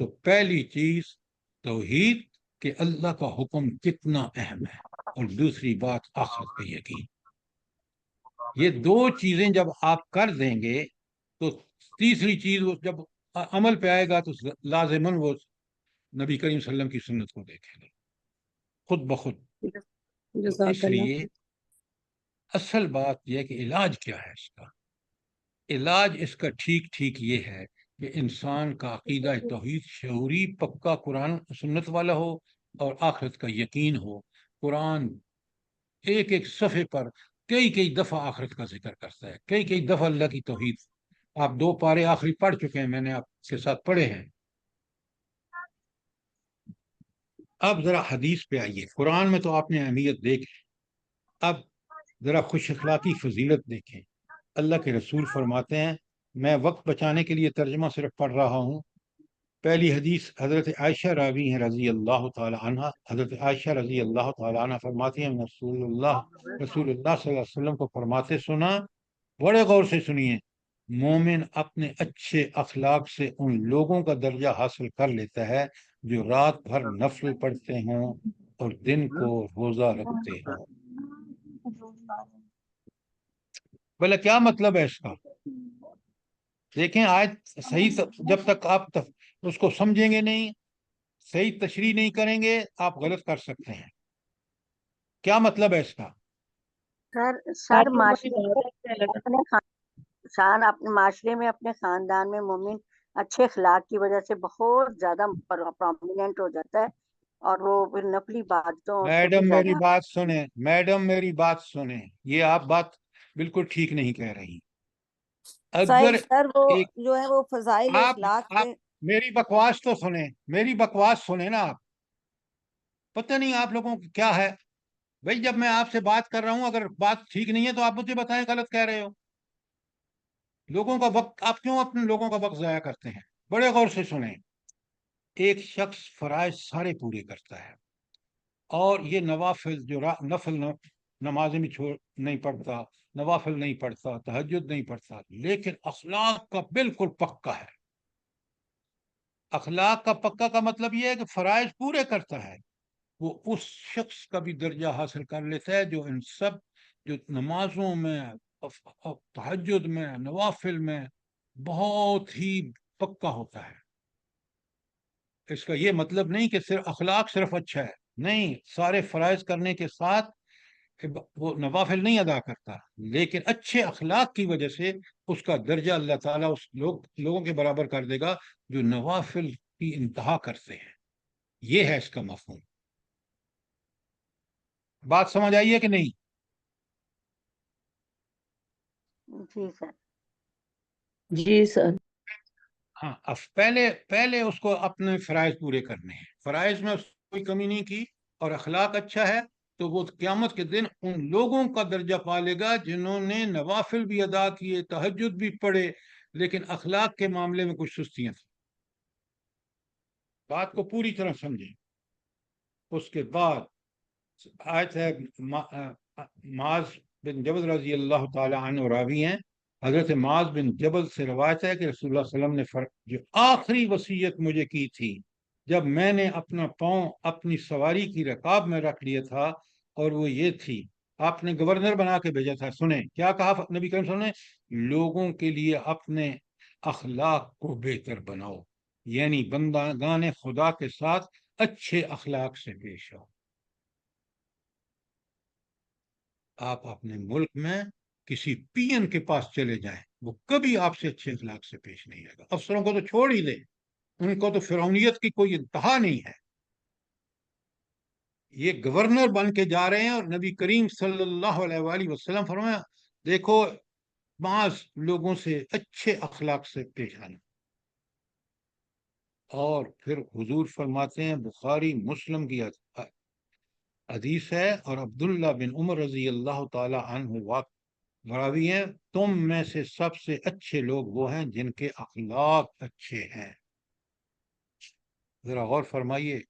تو پہلی چیز توحید کہ اللہ کا حکم کتنا اہم ہے، اور دوسری بات آخرت کا یقین. یہ دو چیزیں جب آپ کر دیں گے تو تیسری چیز وہ جب عمل پہ آئے گا تو لازماً وہ نبی کریم صلی اللہ علیہ وسلم کی سنت کو دیکھے گا خود بخود. تو جزاک اس اللہ لیے خیر۔ اصل بات یہ ہے کہ علاج کیا ہے اس کا. علاج اس کا ٹھیک یہ ہے کہ انسان کا عقیدہ توحید شعوری پکا قرآن سنت والا ہو اور آخرت کا یقین ہو. قرآن ایک ایک صفحے پر کئی دفعہ آخرت کا ذکر کرتا ہے، کئی دفعہ اللہ کی توحید. آپ 2 پارے آخری پڑھ چکے ہیں، میں نے آپ کے ساتھ پڑھے ہیں. اب ذرا حدیث پہ آئیے. قرآن میں تو آپ نے اہمیت دیکھی، اب ذرا خوش اخلاقی فضیلت دیکھیں. اللہ کے رسول فرماتے ہیں، میں وقت بچانے کے لیے ترجمہ صرف پڑھ رہا ہوں. پہلی حدیث حضرت عائشہ راوی ہیں رضی اللہ تعالی عنہ. حضرت عائشہ رضی اللہ تعالی عنہ فرماتی ہیں رسول اللہ صلی اللہ علیہ وسلم کو فرماتے سنا، بڑے غور سے سنیے، مومن اپنے اچھے اخلاق سے ان لوگوں کا درجہ حاصل کر لیتا ہے جو رات بھر نفل پڑھتے ہوں اور دن کو روزہ رکھتے ہوں. بولے کیا مطلب ہے اس کا؟ دیکھیں آیت صحیح، جب تک آپ اس کو سمجھیں گے نہیں، صحیح تشریح نہیں کریں گے، آپ غلط کر سکتے ہیں. کیا مطلب ہے اس کا؟ سر معاشرے میں اپنے معاشرے میں اپنے خاندان میں مومن اچھے اخلاق کی وجہ سے بہت زیادہ پرومیننٹ ہو جاتا ہے، اور وہ پھر نفلی عبادتوں سے بھی میڈم میری زیادہ. بات سنیں، میڈم میری بات سنیں، یہ آپ بات بالکل ٹھیک نہیں کہہ رہی. اگر سر وہ ایک جو ہے وہ فضائل اخلاق آپ سے میری بکواس تو سنیں، میری بکواس سنیں نا. آپ پتہ نہیں آپ لوگوں کو کیا ہے بھائی، جب میں آپ سے بات کر رہا ہوں اگر بات ٹھیک نہیں ہے تو آپ مجھے بتائیں غلط کہہ رہے ہو. لوگوں کا وقت آپ کیوں اپنے لوگوں کا وقت ضائع کرتے ہیں؟ بڑے غور سے سنیں. ایک شخص فرائض سارے پورے کرتا ہے اور یہ نوافل جو نفل نمازیں بھی نہیں پڑھتا، نوافل نہیں پڑھتا، تہجد نہیں پڑھتا، لیکن اخلاق کا بالکل پکا ہے. اخلاق کا پکا کا مطلب یہ ہے کہ فرائض پورے کرتا ہے. وہ اس شخص کا بھی درجہ حاصل کر لیتا ہے جو ان سب جو نمازوں میں، تہجد میں، نوافل میں بہت ہی پکا ہوتا ہے. اس کا یہ مطلب نہیں کہ صرف اخلاق صرف اچھا ہے، نہیں، سارے فرائض کرنے کے ساتھ وہ نوافل نہیں ادا کرتا، لیکن اچھے اخلاق کی وجہ سے اس کا درجہ اللہ تعالیٰ اس لوگوں کے برابر کر دے گا جو نوافل کی انتہا کرتے ہیں. یہ ہے اس کا مفہوم. بات سمجھ آئی ہے کہ نہیں؟ جی سر. جی سر. ہاں، اب پہلے اس کو اپنے فرائض پورے کرنے ہیں. فرائض میں اس کوئی کمی نہیں کی اور اخلاق اچھا ہے تو وہ قیامت کے دن ان لوگوں کا درجہ پا لے گا جنہوں نے نوافل بھی ادا کیے، تہجد بھی پڑھے، لیکن اخلاق کے معاملے میں کچھ سستیاں تھیں. بات کو پوری طرح سمجھیں. اس کے بعد آیت ہے معاذ بن جبل رضی اللہ تعالی عنہ راوی ہیں. حضرت معاذ بن جبل سے روایت ہے کہ رسول اللہ صلی اللہ علیہ وسلم نے جو آخری وصیت مجھے کی تھی جب میں نے اپنا پاؤں اپنی سواری کی رکاب میں رکھ لیا تھا، اور وہ یہ تھی، آپ نے گورنر بنا کے بھیجا تھا. سنیں کیا کہا نبی کریم صلی اللہ علیہ وسلم نے، لوگوں کے لیے اپنے اخلاق کو بہتر بناؤ، یعنی بندگان خدا کے ساتھ اچھے اخلاق سے پیش آؤ. آپ اپنے ملک میں کسی پی این کے پاس چلے جائیں، وہ کبھی آپ سے اچھے اخلاق سے پیش نہیں آئے گا. افسروں کو تو چھوڑ ہی دے، ان کو تو فرعونیت کی کوئی انتہا نہیں ہے. یہ گورنر بن کے جا رہے ہیں اور نبی کریم صلی اللہ علیہ وآلہ وسلم فرمایا دیکھو بعض لوگوں سے اچھے اخلاق سے پیش آنا. اور پھر حضور فرماتے ہیں، بخاری مسلم کی حدیث ہے اور عبداللہ بن عمر رضی اللہ تعالی عنہ راوی ہیں، تم میں سے سب سے اچھے لوگ وہ ہیں جن کے اخلاق اچھے ہیں. ذرا غور فرمائیے.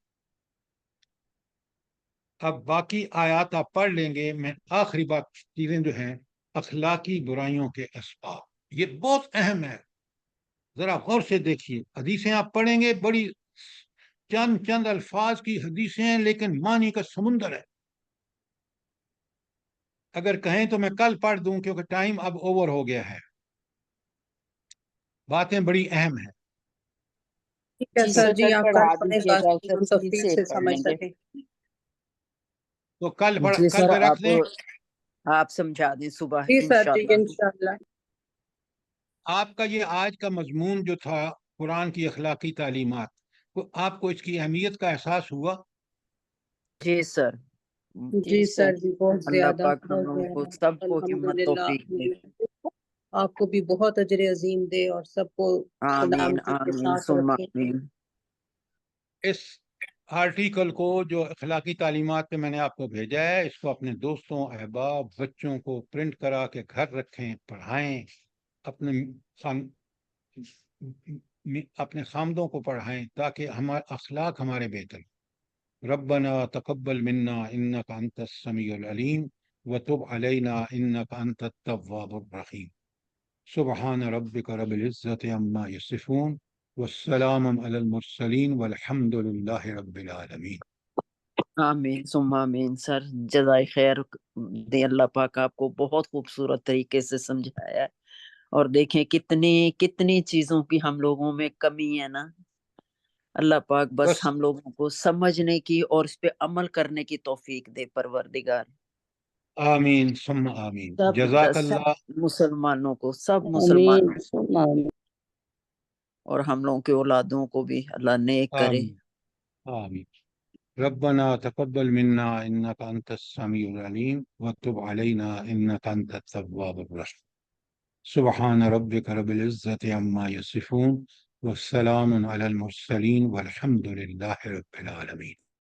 اب باقی آیات آپ پڑھ لیں گے. میں آخری بات چیزیں جو ہیں اخلاقی برائیوں کے اسباب، یہ بہت اہم ہے. ذرا غور سے دیکھیے، حدیثیں آپ پڑھیں گے بڑی چند چند الفاظ کی حدیثیں ہیں لیکن معنی کا سمندر ہے. اگر کہیں تو میں کل پڑھ دوں کیونکہ ٹائم اب اوور ہو گیا ہے. باتیں بڑی اہم ہیں. ٹھیک ہے جی سر سر جی، کل آپ پڑھا کل پڑھیں دیجیے گا تاکہ سر، ہم تفصیل تفصیل سے سے پڑھ سمجھ لیں گے. سکیں. تو کل جی کل سر پہ رکھ دیں. آپ سمجھا دیں صبح جی سر جی انشاءاللہ. انشاءاللہ. آپ کا یہ آج کا مضمون جو تھا قرآن کی اخلاقی تعلیمات، آپ کو اس کی اہمیت کا احساس ہوا؟ جی سر. جی سر جی، بہت اللہ زیادہ پاک ہم بہت لوگوں کو زیادہ. سب کو ہمت الحمدللہ توفیق دے. الحمدللہ. آپ کو بھی بہت اجر عظیم دے اور سب کو آمین سلامتی کے آمین ساتھ ثم رکھے. آمین. اس آرٹیکل کو جو اخلاقی تعلیمات پہ میں نے آپ کو بھیجا ہے، اس کو اپنے دوستوں، احباب، بچوں کو پرنٹ کرا کے گھر رکھیں، پڑھائیں، اپنے خامدوں کو پڑھائیں تاکہ ہمارے اخلاق ہمارے بہتر. ربنا تقبل منا انك انت السميع العليم وتب علينا انك انت التواب الرحيم. سبحان ربك رب العزة عما يصفون والسلام على المرسلين والحمد لله رب العالمين. آمین ثم آمین. سر جزائے خیر دے اللہ پاک آپ کو بہت خوبصورت طریقے سے سمجھایا ہے. اور دیکھیں کتنی کتنی چیزوں کی ہم لوگوں میں کمی ہے نا. اللہ پاک بس ہم لوگوں کو سمجھنے کی اور اس پہ عمل کرنے کی توفیق دے پروردگار. آمین ثم آمین. سب جزاک سب اللہ. مسلمانوں کو، سب آمین مسلمانوں ثم آمین. اور ہم لوگوں کے اولادوں کو بھی اللہ نیک کرے. آمین آمین. ربنا تقبل منا انك انت السميع العليم وتب علينا انك انت التواب الرحيم. سبحان ربك رب العزة عما يصفون والسلام على المرسلين والحمد لله رب العالمين.